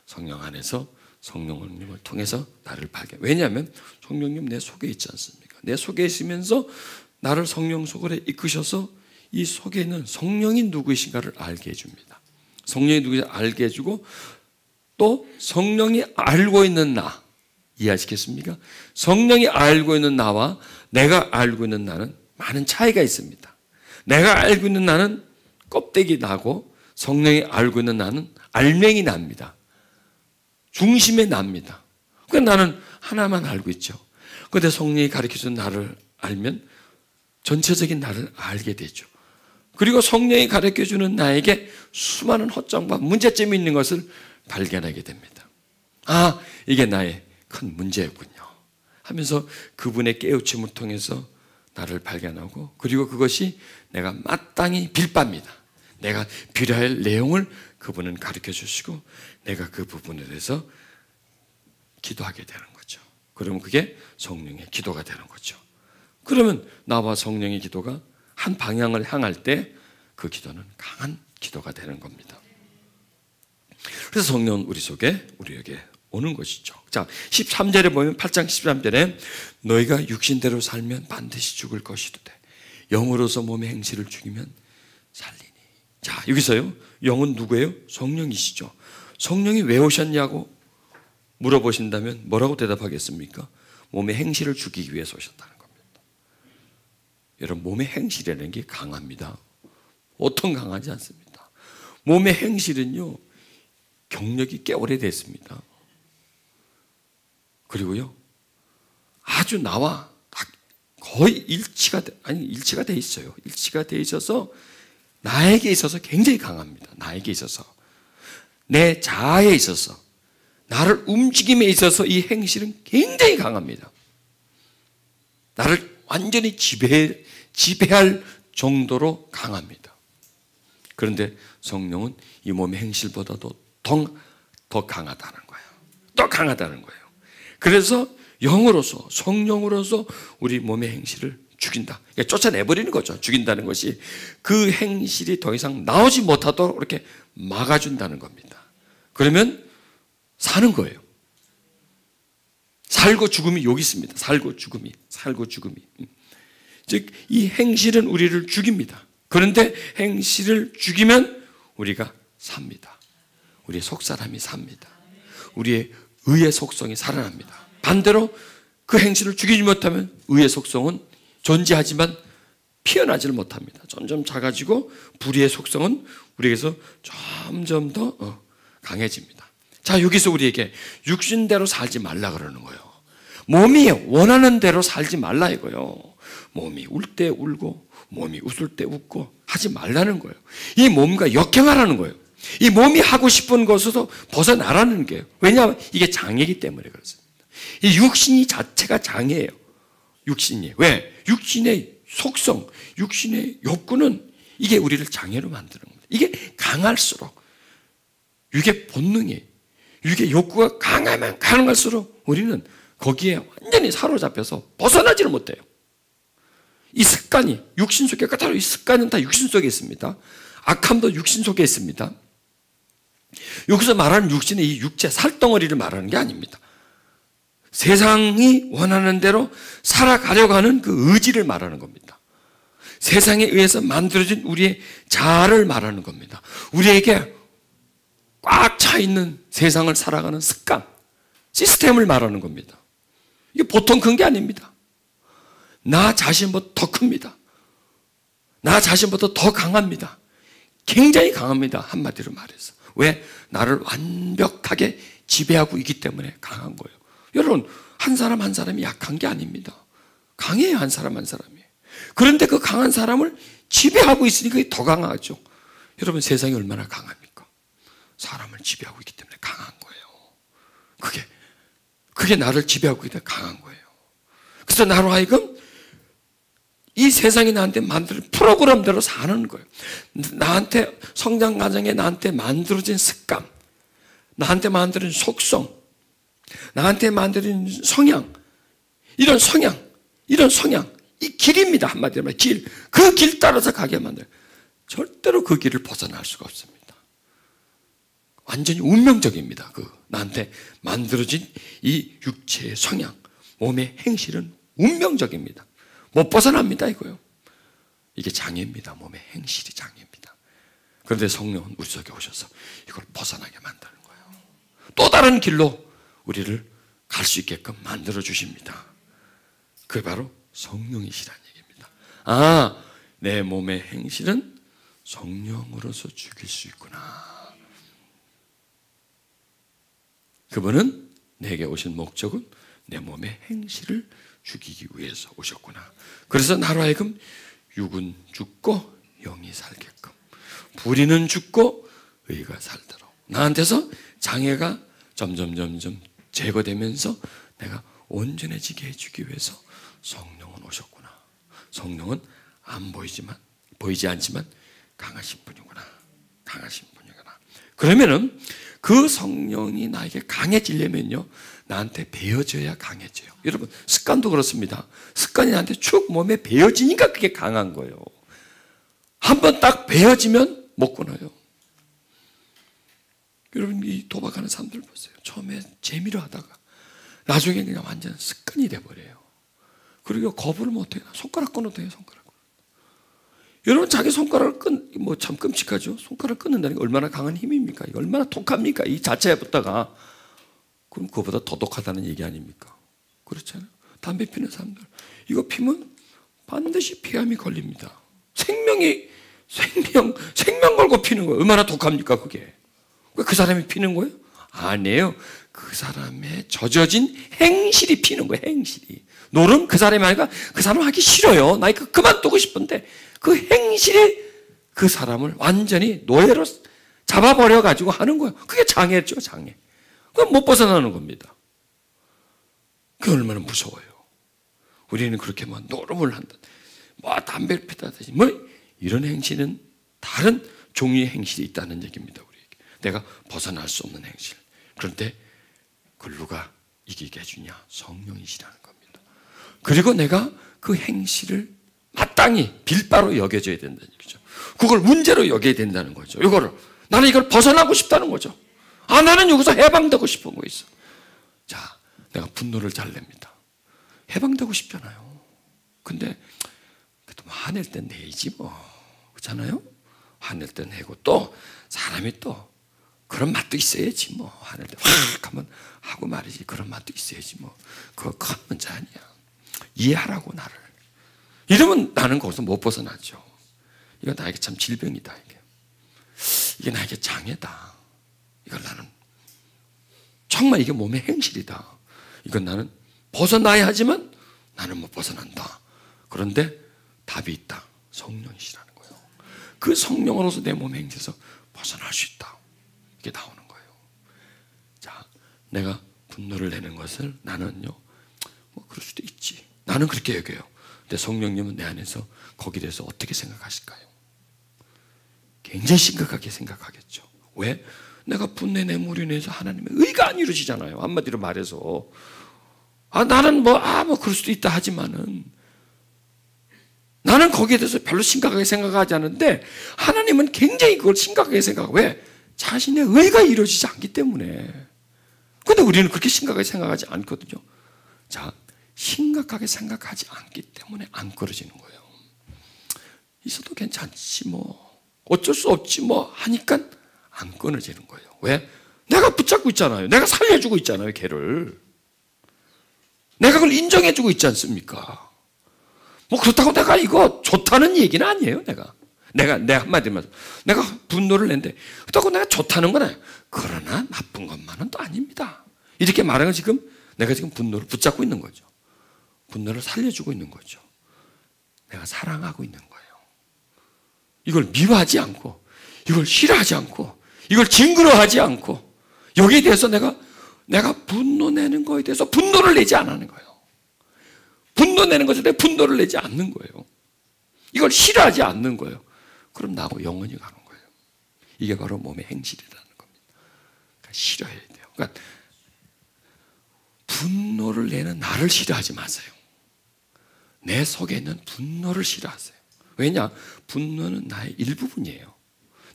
성령 안에서 성령님을 통해서 나를 발견. 왜냐하면 성령님 내 속에 있지 않습니까? 내 속에 있으면서 나를 성령 속으로 이끄셔서 이 속에 있는 성령이 누구이신가를 알게 해줍니다. 성령이 누구인지 알게 해주고 또 성령이 알고 있는 나, 이해하시겠습니까? 성령이 알고 있는 나와 내가 알고 있는 나는 많은 차이가 있습니다. 내가 알고 있는 나는 껍데기 나고 성령이 알고 있는 나는 알맹이 납니다. 중심에 납니다. 그러니까 나는 하나만 알고 있죠. 그런데 성령이 가르쳐준 나를 알면 전체적인 나를 알게 되죠. 그리고 성령이 가르쳐주는 나에게 수많은 허점과 문제점이 있는 것을 발견하게 됩니다. 아, 이게 나의 큰 문제였군요 하면서 그분의 깨우침을 통해서 나를 발견하고, 그리고 그것이 내가 마땅히 빌바입니다. 내가 빌어야 할 내용을 그분은 가르쳐 주시고 내가 그 부분에 대해서 기도하게 되는 거죠. 그러면 그게 성령의 기도가 되는 거죠. 그러면 나와 성령의 기도가 한 방향을 향할 때 그 기도는 강한 기도가 되는 겁니다. 그래서 성령은 우리 속에, 우리에게 오는 것이죠. 자, 13절에 보면 8장 13절에 너희가 육신대로 살면 반드시 죽을 것이로되 영으로서 몸의 행실을 죽이면 살리니. 자, 여기서요, 영은 누구예요? 성령이시죠. 성령이 왜 오셨냐고 물어보신다면 뭐라고 대답하겠습니까? 몸의 행실을 죽이기 위해서 오셨다는 겁니다. 여러분, 몸의 행실이라는 게 강합니다. 보통 강하지 않습니다. 몸의 행실은요, 경력이 꽤 오래됐습니다. 그리고요, 아주 나와 거의 일치가 돼 있어요. 일치가 돼 있어서 나에게 있어서 굉장히 강합니다. 나에게 있어서, 내 자아에 있어서, 나를 움직임에 있어서 이 행실은 굉장히 강합니다. 나를 완전히 지배할 정도로 강합니다. 그런데 성령은 이 몸의 행실보다도 더 강하다는 거예요. 더 강하다는 거예요. 그래서 영으로서, 성령으로서 우리 몸의 행실을 죽인다. 그러니까 쫓아내버리는 거죠. 죽인다는 것이 그 행실이 더 이상 나오지 못하도록 이렇게 막아준다는 겁니다. 그러면 사는 거예요. 살고 죽음이 여기 있습니다. 살고 죽음이. 즉, 이 행실은 우리를 죽입니다. 그런데 행실을 죽이면 우리가 삽니다. 우리의 속사람이 삽니다. 우리의 의의 속성이 살아납니다. 반대로 그 행실을 죽이지 못하면 의의 속성은 존재하지만 피어나지를 못합니다. 점점 작아지고 불의의 속성은 우리에게서 점점 더 강해집니다. 자, 여기서 우리에게 육신대로 살지 말라 그러는 거예요. 몸이 원하는 대로 살지 말라 이거예요. 몸이 울 때 울고 몸이 웃을 때 웃고 하지 말라는 거예요. 이 몸과 역행하라는 거예요. 이 몸이 하고 싶은 것에서 벗어나라는 거예요. 왜냐하면 이게 장애이기 때문에 그렇습니다. 이 육신이 자체가 장애예요. 육신이. 왜? 육신의 속성, 육신의 욕구는 이게 우리를 장애로 만드는 겁니다. 이게 강할수록, 육의 본능이, 육의 욕구가 강하면 강할수록 우리는 거기에 완전히 사로잡혀서 벗어나지를 못해요. 이 습관이 육신 속에 그대로, 이 습관은 다 육신 속에 있습니다. 악함도 육신 속에 있습니다. 여기서 말하는 육신의 이 육체, 살덩어리를 말하는 게 아닙니다. 세상이 원하는 대로 살아가려고 하는 그 의지를 말하는 겁니다. 세상에 의해서 만들어진 우리의 자아를 말하는 겁니다. 우리에게 꽉 차 있는 세상을 살아가는 습관, 시스템을 말하는 겁니다. 이게 보통 큰 게 아닙니다. 나 자신보다 더 큽니다. 나 자신보다 더 강합니다. 굉장히 강합니다. 한마디로 말해서. 왜? 나를 완벽하게 지배하고 있기 때문에 강한 거예요. 여러분, 한 사람 한 사람이 약한 게 아닙니다. 강해요, 한 사람 한 사람이. 그런데 그 강한 사람을 지배하고 있으니까 더 강하죠. 여러분, 세상이 얼마나 강합니까? 사람을 지배하고 있기 때문에 강한 거예요. 그게 나를 지배하고 있기 때문에 강한 거예요. 그래서 나로 하여금 이 세상이 나한테 만든 프로그램대로 사는 거예요. 나한테, 성장 과정에 나한테 만들어진 습관, 나한테 만들어진 속성, 나한테 만들어진 성향, 이런 성향, 이 길입니다. 한마디로 말해, 길. 그 길 따라서 가게 만들어요. 절대로 그 길을 벗어날 수가 없습니다. 완전히 운명적입니다. 나한테 만들어진 이 육체의 성향, 몸의 행실은 운명적입니다. 못 벗어납니다, 이거요. 이게 장애입니다. 몸의 행실이 장애입니다. 그런데 성령은 우리 속에 오셔서 이걸 벗어나게 만드는 거예요. 또 다른 길로 우리를 갈 수 있게끔 만들어 주십니다. 그게 바로 성령이시라는 얘기입니다. 아, 내 몸의 행실은 성령으로서 죽일 수 있구나. 그분은 내게 오신 목적은 내 몸의 행실을 죽이기 위해서 오셨구나. 그래서 나로 하여금 육은 죽고 영이 살게끔. 불의는 죽고 의가 살도록. 나한테서 장애가 점점 제거되면서 내가 온전해지게 해주기 위해서 성령은 오셨구나. 성령은 안 보이지 않지만 강하신 분이구나. 강하신 분이구나. 그러면은 그 성령이 나에게 강해지려면요, 나한테 배어져야 강해져요. 여러분, 습관도 그렇습니다. 습관이 나한테 쭉 몸에 배어지니까 그게 강한 거예요. 한번 딱 배어지면 못 끊어요. 여러분, 이 도박하는 사람들 보세요. 처음에 재미로 하다가 나중에 그냥 완전 습관이 돼버려요. 그리고 거부를 못해요. 손가락 끊어도 돼요. 손가락. 여러분, 자기 손가락을 참 끔찍하죠. 손가락 끊는다는 게 얼마나 강한 힘입니까? 이거 얼마나 독합니까? 이 자체부터가. 그럼 그거보다 더 독하다는 얘기 아닙니까? 그렇잖아요. 담배 피는 사람들, 이거 피면 반드시 폐암이 걸립니다. 생명 걸고 피는 거예요. 얼마나 독합니까, 그게? 그 사람이 피는 거예요? 아니에요. 그 사람의 젖어진 행실이 피는 거예요, 행실이. 노름 그 사람이 아니라 그 사람 하기 싫어요. 나 이거 그만두고 싶은데 그 행실이 그 사람을 완전히 노예로 잡아버려가지고 하는 거예요. 그게 장애죠, 장애. 그건 못 벗어나는 겁니다. 그게 얼마나 무서워요. 우리는 그렇게 뭐 노름을 한다, 뭐 담배를 피다든지 뭐 이런 행실은 다른 종류의 행실이 있다는 얘기입니다. 우리에게. 내가 벗어날 수 없는 행실. 그런데 그걸 누가 이기게 해주냐? 성령이시라는 겁니다. 그리고 내가 그 행실을 마땅히 빌바로 여겨져야 된다는 얘기죠. 그걸 문제로 여겨야 된다는 거죠. 나는 이걸 벗어나고 싶다는 거죠. 나는 여기서 해방되고 싶은 거 있어. 자, 내가 분노를 잘 냅니다. 해방되고 싶잖아요. 근데 그래도 화낼 땐 내지 뭐. 그렇잖아요? 화낼 땐 내고 또 사람이 또 그런 맛도 있어야지 뭐. 화낼 때 확 하면 하고 말이지. 그런 맛도 있어야지 뭐. 그거 큰 문제 아니야. 이해하라고 나를. 이러면 나는 거기서 못 벗어나죠. 이거 나에게 참 질병이다. 이게 나에게 장애다. 이걸 나는 정말 이게 몸의 행실이다. 이건 나는 벗어나야 하지만 나는 못 벗어난다. 그런데 답이 있다. 성령이시라는 거예요. 그 성령으로서 내 몸의 행실에서 벗어날 수 있다. 이게 나오는 거예요. 자, 내가 분노를 내는 것을 나는요, 뭐 그럴 수도 있지. 나는 그렇게 여겨요. 근데 성령님은 내 안에서 거기에 대해서 어떻게 생각하실까요? 굉장히 심각하게 생각하겠죠. 왜? 내가 분노에 내몰이 인해서 하나님의 의가 안 이루어지잖아요. 한마디로 말해서. 나는 뭐 그럴 수도 있다 하지만은 나는 거기에 대해서 별로 심각하게 생각하지 않는데 하나님은 굉장히 그걸 심각하게 생각하고. 왜? 자신의 의가 이루어지지 않기 때문에. 근데 우리는 그렇게 심각하게 생각하지 않거든요. 자, 심각하게 생각하지 않기 때문에 안 끊어지는 거예요. 있어도 괜찮지 뭐, 어쩔 수 없지 뭐 하니까 안 끊어지는 거예요. 왜? 내가 붙잡고 있잖아요. 내가 살려주고 있잖아요, 걔를. 내가 그걸 인정해주고 있지 않습니까? 뭐 그렇다고 내가 이거 좋다는 얘기는 아니에요. 내가 한마디로 말해서 내가 분노를 낸데 그렇다고 내가 좋다는 건 아니에요. 그러나 나쁜 것만은 또 아닙니다. 이렇게 말하는 건 지금 내가 지금 분노를 붙잡고 있는 거죠. 분노를 살려주고 있는 거죠. 내가 사랑하고 있는 거예요. 이걸 미워하지 않고, 이걸 싫어하지 않고, 이걸 징그러워하지 않고, 여기에 대해서 내가 분노 내는 거에 대해서 분노를 내지 않는 거예요. 분노 내는 것에 대해 분노를 내지 않는 거예요. 이걸 싫어하지 않는 거예요. 그럼 나하고 영원히 가는 거예요. 이게 바로 몸의 행실이라는 겁니다. 그러니까 싫어해야 돼요. 그러니까 분노를 내는 나를 싫어하지 마세요. 내 속에 있는 분노를 싫어하세요. 왜냐? 분노는 나의 일부분이에요.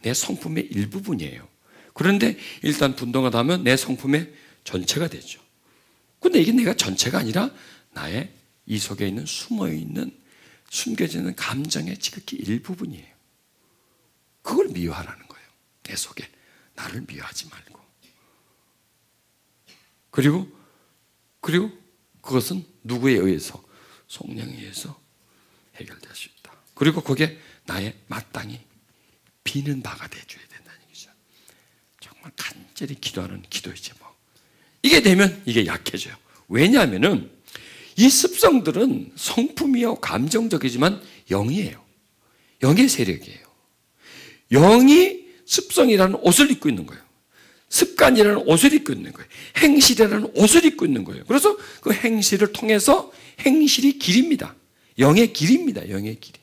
내 성품의 일부분이에요. 그런데 일단 분노가 나면 내 성품의 전체가 되죠. 근데 이게 내가 전체가 아니라 나의 이 속에 있는 숨어있는, 숨겨지는 감정의 지극히 일부분이에요. 그걸 미워하라는 거예요. 내 속에 나를 미워하지 말고. 그리고 그것은 누구에 의해서? 성령에 의해서 해결될 수 있다. 그리고 그게 나의 마땅히 비는 바가 되어줘야 된다는 얘기죠. 정말 간절히 기도하는 기도이지 뭐. 이게 되면 이게 약해져요. 왜냐하면은 이 습성들은 성품이요 감정적이지만 영이에요. 영의 세력이에요. 영이 습성이라는 옷을 입고 있는 거예요. 습관이라는 옷을 입고 있는 거예요. 행실이라는 옷을 입고 있는 거예요. 그래서 그 행실을 통해서 행실이 길입니다. 영의 길입니다. 영의 길.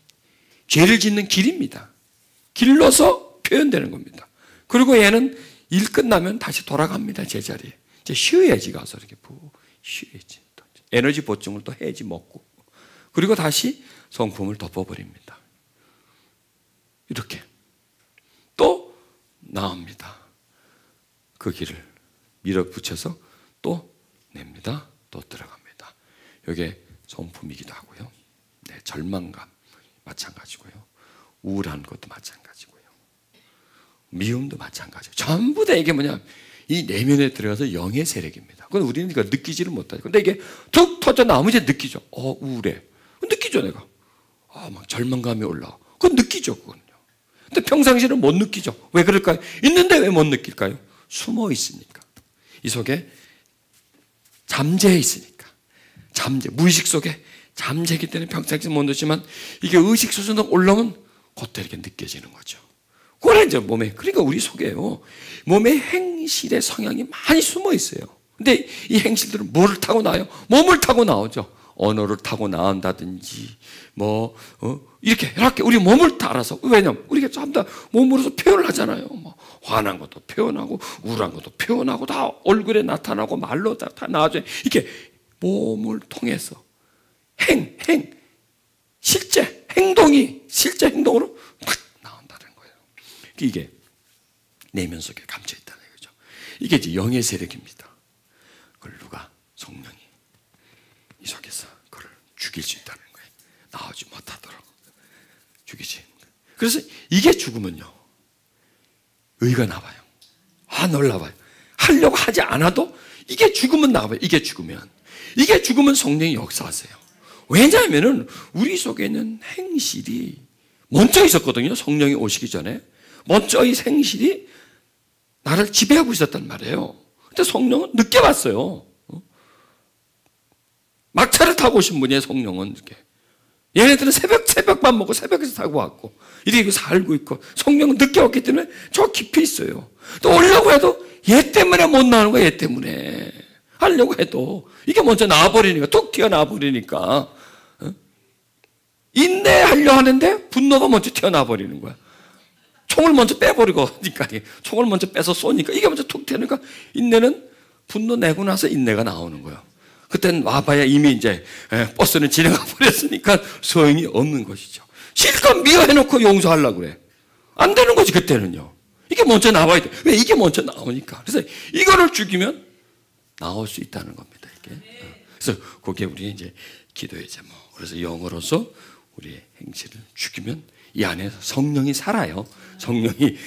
죄를 짓는 길입니다. 길러서 표현되는 겁니다. 그리고 얘는 일 끝나면 다시 돌아갑니다. 제자리에. 이제 쉬어야지 가서 이렇게 쉬어야지. 에너지 보충을 또 해야지 먹고. 그리고 다시 성품을 덮어버립니다. 이렇게. 또 나옵니다. 그 길을 밀어붙여서 또 냅니다. 또 들어갑니다. 이게 성품이기도 하고요. 네, 절망감 마찬가지고요. 우울한 것도 마찬가지고요. 미움도 마찬가지고 전부 다 이게 뭐냐, 이 내면에 들어가서 영의 세력입니다. 그건 우리는 느끼지를 못하죠. 근데 이게 툭 터져 나오면 이제 느끼죠. 우울해. 느끼죠, 내가. 막 절망감이 올라와. 그건 느끼죠, 그건요. 근데 평상시에는 못 느끼죠. 왜 그럴까요? 있는데 왜 못 느낄까요? 숨어 있으니까. 이 속에 잠재해 있으니까. 무의식 속에 잠재기 때문에 평상시에 못 느끼지만 이게 의식 수준으로 올라오면 그때 이렇게 느껴지는 거죠. 그거는 이제 몸에, 그러니까 우리 속에요. 몸의 행실의 성향이 많이 숨어 있어요. 근데 이 행실들은 뭐를 타고 나와요? 몸을 타고 나오죠. 언어를 타고 나온다든지, 이렇게 우리 몸을 따라서. 왜냐면 우리가 참 다 몸으로서 표현을 하잖아요. 화난 것도 표현하고, 우울한 것도 표현하고, 다 얼굴에 나타나고, 말로 다 나와줘요. 이렇게 몸을 통해서 실제 행동으로 막 나온다는 거예요. 이게 내면 속에 감춰 있다는 거죠. 이게 이제 영의 세력입니다. 그걸 누가? 성령이 이 속에서 그걸 죽일 수 있다는 거예요. 나오지 못하도록 죽이지. 그래서 이게 죽으면요, 의가 나와요. 놀라워요. 하려고 하지 않아도 이게 죽으면 나와요. 이게 죽으면 성령이 역사하세요. 왜냐하면 우리 속에 있는 행실이 먼저 있었거든요. 성령이 오시기 전에 먼저 이 행실이 나를 지배하고 있었단 말이에요. 근데 성령은 늦게 왔어요. 막차를 타고 오신 분이에요. 성령은 이렇게. 얘네들은 새벽밥 먹고 새벽에서 타고 왔고 이렇게 살고 있고, 성령은 늦게 왔기 때문에 저 깊이 있어요. 또 오려고 해도 얘 때문에 못 나오는 거야. 얘 때문에 하려고 해도 이게 먼저 나와버리니까, 뚝 튀어나와버리니까, 인내하려 하는데 분노가 먼저 튀어나와버리는 거야. 총을 먼저 빼버리고 하니까, 총을 먼저 빼서 쏘니까 이게 먼저 툭 튀니까, 인내는 분노 내고 나서 인내가 나오는 거야. 그때는 와봐야 이미 이제 버스는 지나가 버렸으니까 소용이 없는 것이죠. 실컷 미워해놓고 용서하려고 그래. 안 되는 거지, 그때는요. 이게 먼저 나와야 돼. 왜? 이게 먼저 나오니까. 그래서 이거를 죽이면 나올 수 있다는 겁니다. 이게. 그래서 그게 우리 이제 기도의 제목. 그래서 영으로서 우리의 행실을 죽이면 이 안에 성령이 살아요. 성령이,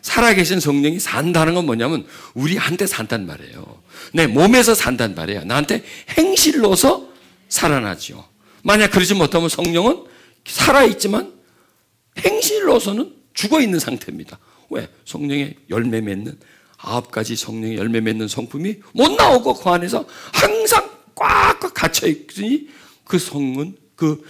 살아계신 성령이 산다는 건 뭐냐면 우리한테 산단 말이에요. 내 몸에서 산단 말이에요. 나한테 행실로서 살아나죠. 만약 그러지 못하면 성령은 살아있지만 행실로서는 죽어있는 상태입니다. 왜? 성령의 열매 맺는 9가지 성령의 열매 맺는 성품이 못 나오고 그 안에서 항상 꽉꽉 갇혀있으니 그 성은, 그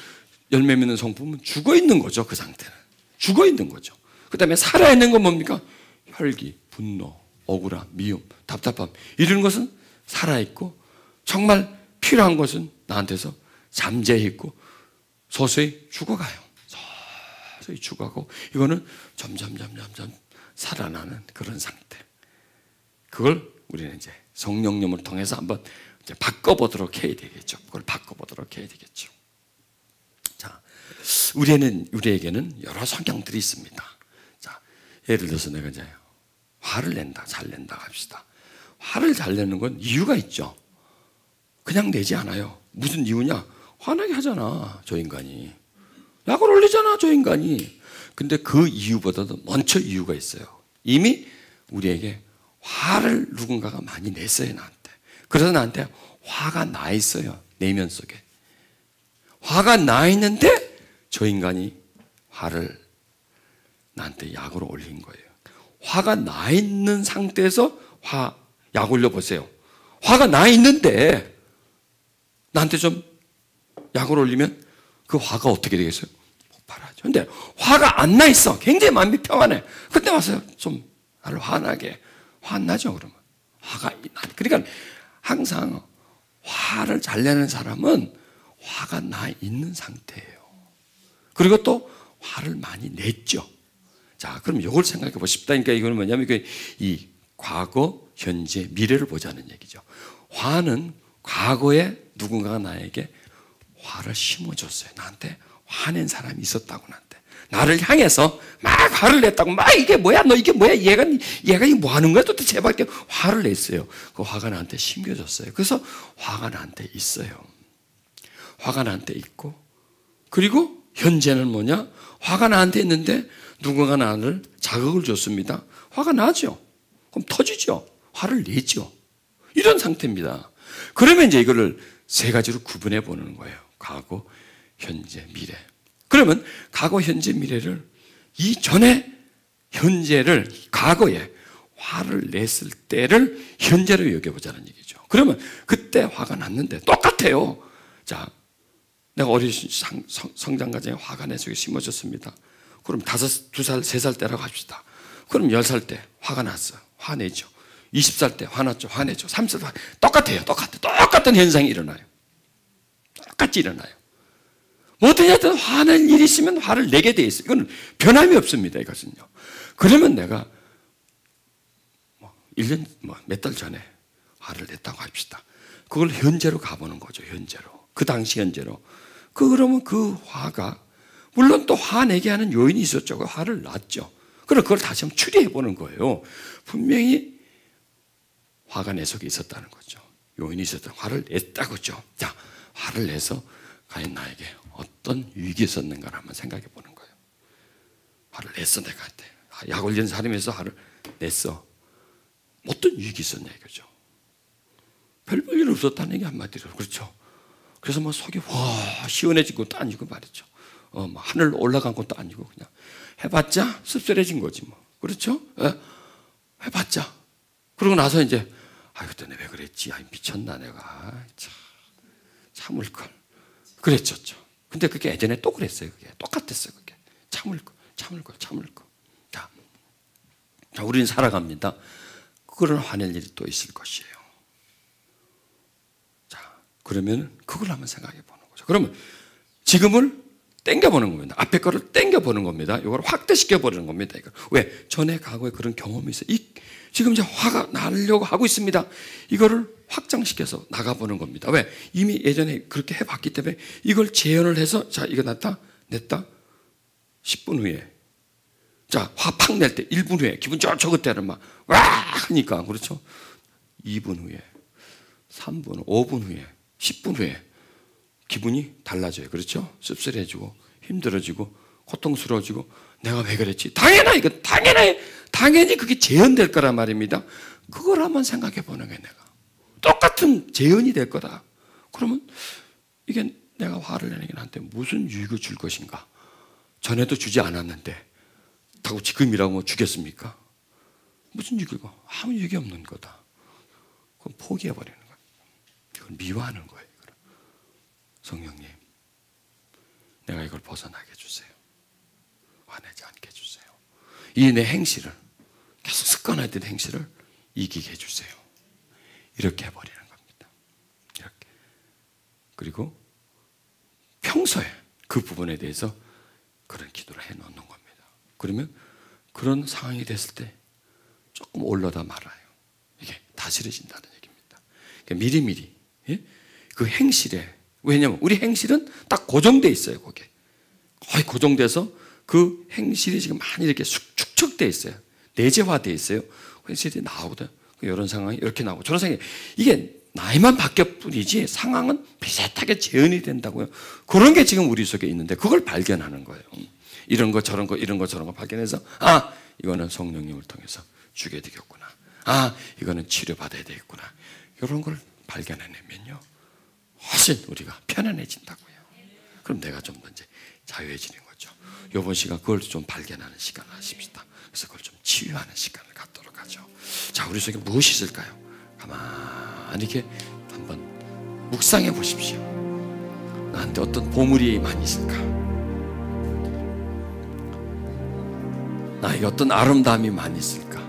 열매 맺는 성품은 죽어있는 거죠. 그 상태는 죽어있는 거죠. 그 다음에 살아있는 건 뭡니까? 혈기, 분노, 억울함, 미움, 답답함, 이런 것은 살아있고, 정말 필요한 것은 나한테서 잠재있고 서서히 죽어가요. 서서히 죽어가고, 이거는 점점 살아나는 그런 상태. 그걸 우리는 이제 성령님을 통해서 한번 이제 바꿔보도록 해야 되겠죠. 그걸 바꿔보도록 해야 되겠죠. 자, 우리에게는 여러 성향들이 있습니다. 자, 예를 들어서 내가 이제 화를 낸다, 잘 낸다 합시다. 화를 잘 내는 건 이유가 있죠. 그냥 내지 않아요. 무슨 이유냐? 화나게 하잖아, 저 인간이. 약을 올리잖아, 저 인간이. 근데 그 이유보다도 먼저 이유가 있어요. 이미 우리에게 화를 누군가가 많이 냈어요, 나한테. 그래서 나한테 화가 나 있어요, 내면 속에. 화가 나 있는데 저 인간이 화를 나한테 약으로 올린 거예요. 화가 나 있는 상태에서 약 올려보세요. 화가 나 있는데 나한테 좀 약을 올리면 그 화가 어떻게 되겠어요? 폭발하죠. 근데 화가 안 나 있어. 굉장히 마음이 평안해. 그때 와서 좀 나를 화나게. 화 안 나죠, 그러면. 화가 나. 그러니까 항상 화를 잘 내는 사람은 화가 나 있는 상태예요. 그리고 또 화를 많이 냈죠. 자, 그럼 이걸 생각해 보고 싶다니까 이거는 뭐냐면 이 과거, 현재, 미래를 보자는 얘기죠. 화는 과거에 누군가가 나에게 화를 심어줬어요. 나한테 화낸 사람이 있었다고 나한테. 나를 향해서 막 화를 냈다고. 막 이게 뭐야? 너 이게 뭐야? 얘가 이거 뭐 하는 거야? 도대체 제발 이렇게 화를 냈어요. 그 화가 나한테 심겨졌어요. 그래서 화가 나한테 있어요. 화가 나한테 있고, 그리고 현재는 뭐냐? 화가 나한테 있는데 누군가 나를 자극을 줬습니다. 화가 나죠. 그럼 터지죠. 화를 내죠. 이런 상태입니다. 그러면 이제 이거를 세 가지로 구분해 보는 거예요. 과거, 현재, 미래. 그러면 과거, 현재, 미래를 이전에 현재를 과거에 화를 냈을 때를 현재로 여겨보자는 얘기죠. 그러면 그때 화가 났는데 똑같아요. 자, 내가 어린 성장 과정에 화가 내 속에 심어졌습니다. 그럼 2살, 3살 때라고 합시다. 그럼 10살 때 화가 났어. 화내죠. 20살 때 화났죠. 화내죠. 30살 때 똑같아요. 똑같은 현상이 일어나요. 똑같이 일어나요. 뭐든 하여튼 화낼 일이 있으면 화를 내게 돼 있어요. 이건 변함이 없습니다. 이것은요. 그러면 내가 1년, 몇 달 전에 화를 냈다고 합시다. 그걸 현재로 가보는 거죠. 현재로. 그 당시 현재로. 그러면 그 화가, 물론 또 화내게 하는 요인이 있었죠. 그 화를 놨죠. 그럼 그걸 다시 한번 추리해 보는 거예요. 분명히 화가 내 속에 있었다는 거죠. 요인이 있었다. 화를 냈다고죠. 자, 화를 내서 과연 나에게 어떤 유익이 있었는가를 한번 생각해 보는 거예요. 화를 냈어, 내가 한테. 약 올리는 사람에서 화를 냈어. 어떤 유익이 있었냐 이거죠. 별 볼 일 없었다는 얘기 한마디로. 그렇죠. 그래서 뭐 속이 와 시원해진 것도 아니고 말이죠. 뭐 하늘 올라간 것도 아니고 그냥 해봤자 씁쓸해진 거지 뭐. 그렇죠? 예? 해봤자. 그러고 나서 이제 그때 내가 왜 그랬지? 미쳤나 내가. 참을 걸. 그랬었죠. 근데 그게 예전에 또 그랬어요. 그게 똑같았어요. 그게 참을 걸. 자, 우리는 살아갑니다. 그거는 화낼 일이 또 있을 것이에요. 자, 그러면 그걸 한번 생각해 보는 거죠. 그러면 지금을 땡겨보는 겁니다. 앞에 거를 땡겨보는 겁니다. 이걸 확대시켜버리는 겁니다. 이거. 왜? 전에 과거에 그런 경험이 있어요. 지금 이제 화가 나려고 하고 있습니다. 이거를 확장시켜서 나가보는 겁니다. 왜? 이미 예전에 그렇게 해봤기 때문에 이걸 재현을 해서 자, 이거 냈다. 10분 후에. 자, 화 팍 낼 때 1분 후에. 기분 좋죠. 그때는 막 와! 하니까. 그렇죠? 2분 후에. 3분, 5분 후에. 10분 후에. 기분이 달라져요. 그렇죠? 씁쓸해지고 힘들어지고 고통스러워지고 내가 왜 그랬지? 당연히 그게 재현될 거란 말입니다. 그걸 한번 생각해 보는 게 내가. 똑같은 재현이 될 거다. 그러면 이게 내가 화를 내는 게 나한테 무슨 유익을 줄 것인가? 전에도 주지 않았는데 다고 지금이라고 주겠습니까? 무슨 유익이고? 아무 유익이 없는 거다. 그건 포기해버리는 거예요. 이건 미워하는 거예요. 성령님, 내가 이걸 벗어나게 해주세요. 화내지 않게 해주세요. 이 내 행실을, 계속 습관화된 행실을 이기게 해주세요. 이렇게 해버리는 겁니다. 이렇게. 그리고 평소에 그 부분에 대해서 그런 기도를 해놓는 겁니다. 그러면 그런 상황이 됐을 때 조금 올라다 말아요. 이게 다스려진다는 얘기입니다. 그러니까 미리미리 그 행실에, 왜냐하면 우리 행실은 딱 고정되어 있어요. 거기에 거의 고정돼서 그 행실이 지금 많이 이렇게 축적되어 있어요. 내재화되어 있어요. 행실이 나오거든. 이런 상황이 이렇게 나오고 저런 상황이, 이게 나이만 바뀌어 뿐이지 상황은 비슷하게 재현이 된다고요. 그런 게 지금 우리 속에 있는데 그걸 발견하는 거예요. 이런 거 저런 거 이런 거 저런 거 발견해서 이거는 성령님을 통해서 주게 되겠구나. 이거는 치료받아야 되겠구나. 이런 걸 발견해내면요 훨씬 우리가 편안해진다고요. 그럼 내가 좀 더 이제 자유해지는 거죠. 이번 시간 그걸 좀 발견하는 시간을 하십시다. 그래서 그걸 좀 치유하는 시간을 갖도록 하죠. 자, 우리 속에 무엇이 있을까요? 가만히 이렇게 한번 묵상해 보십시오. 나한테 어떤 보물이 많이 있을까? 나에게 어떤 아름다움이 많이 있을까?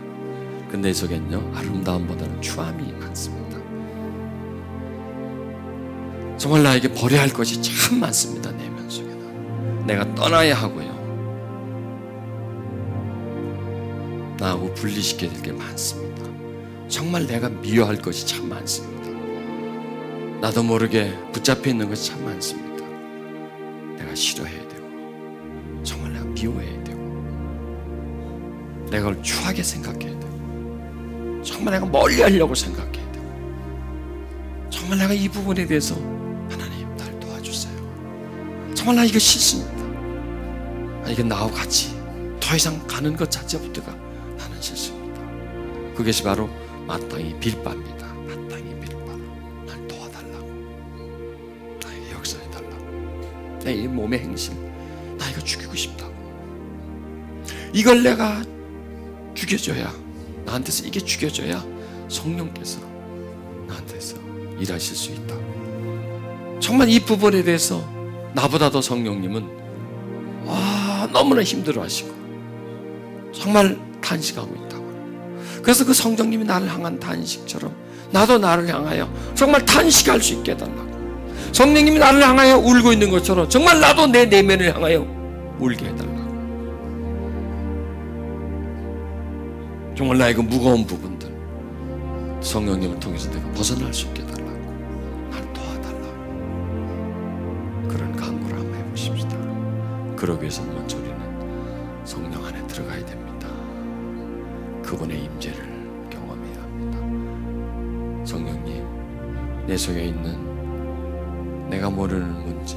근데 내 속엔요, 아름다움보다는 추함이 많습니다. 정말 나에게 버려야 할 것이 참 많습니다. 내면 속에는 내가 떠나야 하고요, 나하고 분리시켜야 될 게 많습니다. 정말 내가 미워할 것이 참 많습니다. 나도 모르게 붙잡혀 있는 것이 참 많습니다. 내가 싫어해야 되고, 정말 내가 미워해야 되고, 내가 그걸 추하게 생각해야 되고, 정말 내가 멀리 하려고 생각해야 되고, 정말 내가 이 부분에 대해서 하나님 날 도와주세요. 정말 나 이거 싫습니다. 이게 나하고 같이 더 이상 가는 것 자체부터가 나는 싫습니다. 그것이 바로 마땅히 빌바입니다. 마땅히 빌바. 날 도와달라고, 나에게 역사해달라고, 내 이 몸의 행실 나 이거 죽이고 싶다고, 이걸 내가 죽여줘야, 나한테서 이게 죽여줘야 성령께서 나한테서 일하실 수 있다고. 정말 이 부분에 대해서 나보다도 성령님은 너무나 힘들어하시고 정말 탄식하고 있다고. 그래서 그 성령님이 나를 향한 탄식처럼 나도 나를 향하여 정말 탄식할 수 있게 해달라고. 성령님이 나를 향하여 울고 있는 것처럼 정말 나도 내 내면을 향하여 울게 해달라고. 정말 나의 그 무거운 부분들 성령님을 통해서 내가 벗어날 수 있게 해달라고, 날 도와달라고, 그런 간구를 한번 해보십시다. 그러기 위해서 먼저 우리는 성령 안에 들어가야 됩니다. 그분의 임재를 경험해야 합니다. 성령님, 내 속에 있는 내가 모르는 문제,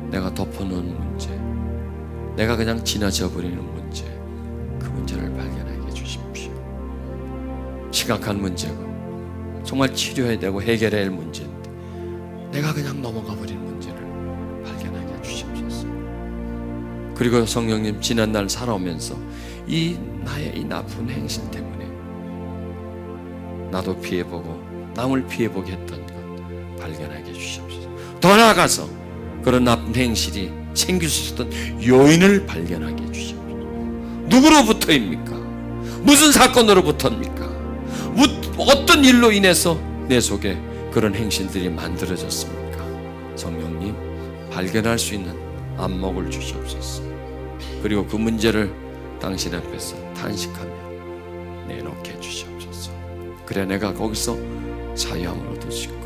내가 덮어놓은 문제, 내가 그냥 지나쳐 버리는 문제, 그 문제를 발견하게 해주십시오. 심각한 문제고 정말 치료해야 되고 해결해야 할 문제인데 내가 그냥 넘어가 버린 문제를 발견하게 해주십시오. 그리고 성령님, 지난날 살아오면서 이 나의 이 나쁜 행실 때문에 나도 피해보고 남을 피해보게 했던 것 발견하게 해주시옵소서. 더 나아가서 그런 나쁜 행실이 생길 수 있었던 요인을 발견하게 해주시옵소서. 누구로부터입니까? 무슨 사건으로부터입니까? 어떤 일로 인해서 내 속에 그런 행실들이 만들어졌습니까? 성령님, 발견할 수 있는 안목을 주시옵소서. 그리고 그 문제를 당신 앞에서 탄식하며 내놓게 해주시옵소서. 그래 내가 거기서 자유함을 얻을 수 있고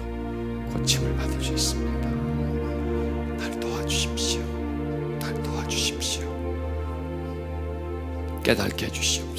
고침을 받을 수 있습니다. 날 도와주십시오. 날 도와주십시오. 깨닫게 해주시옵소서.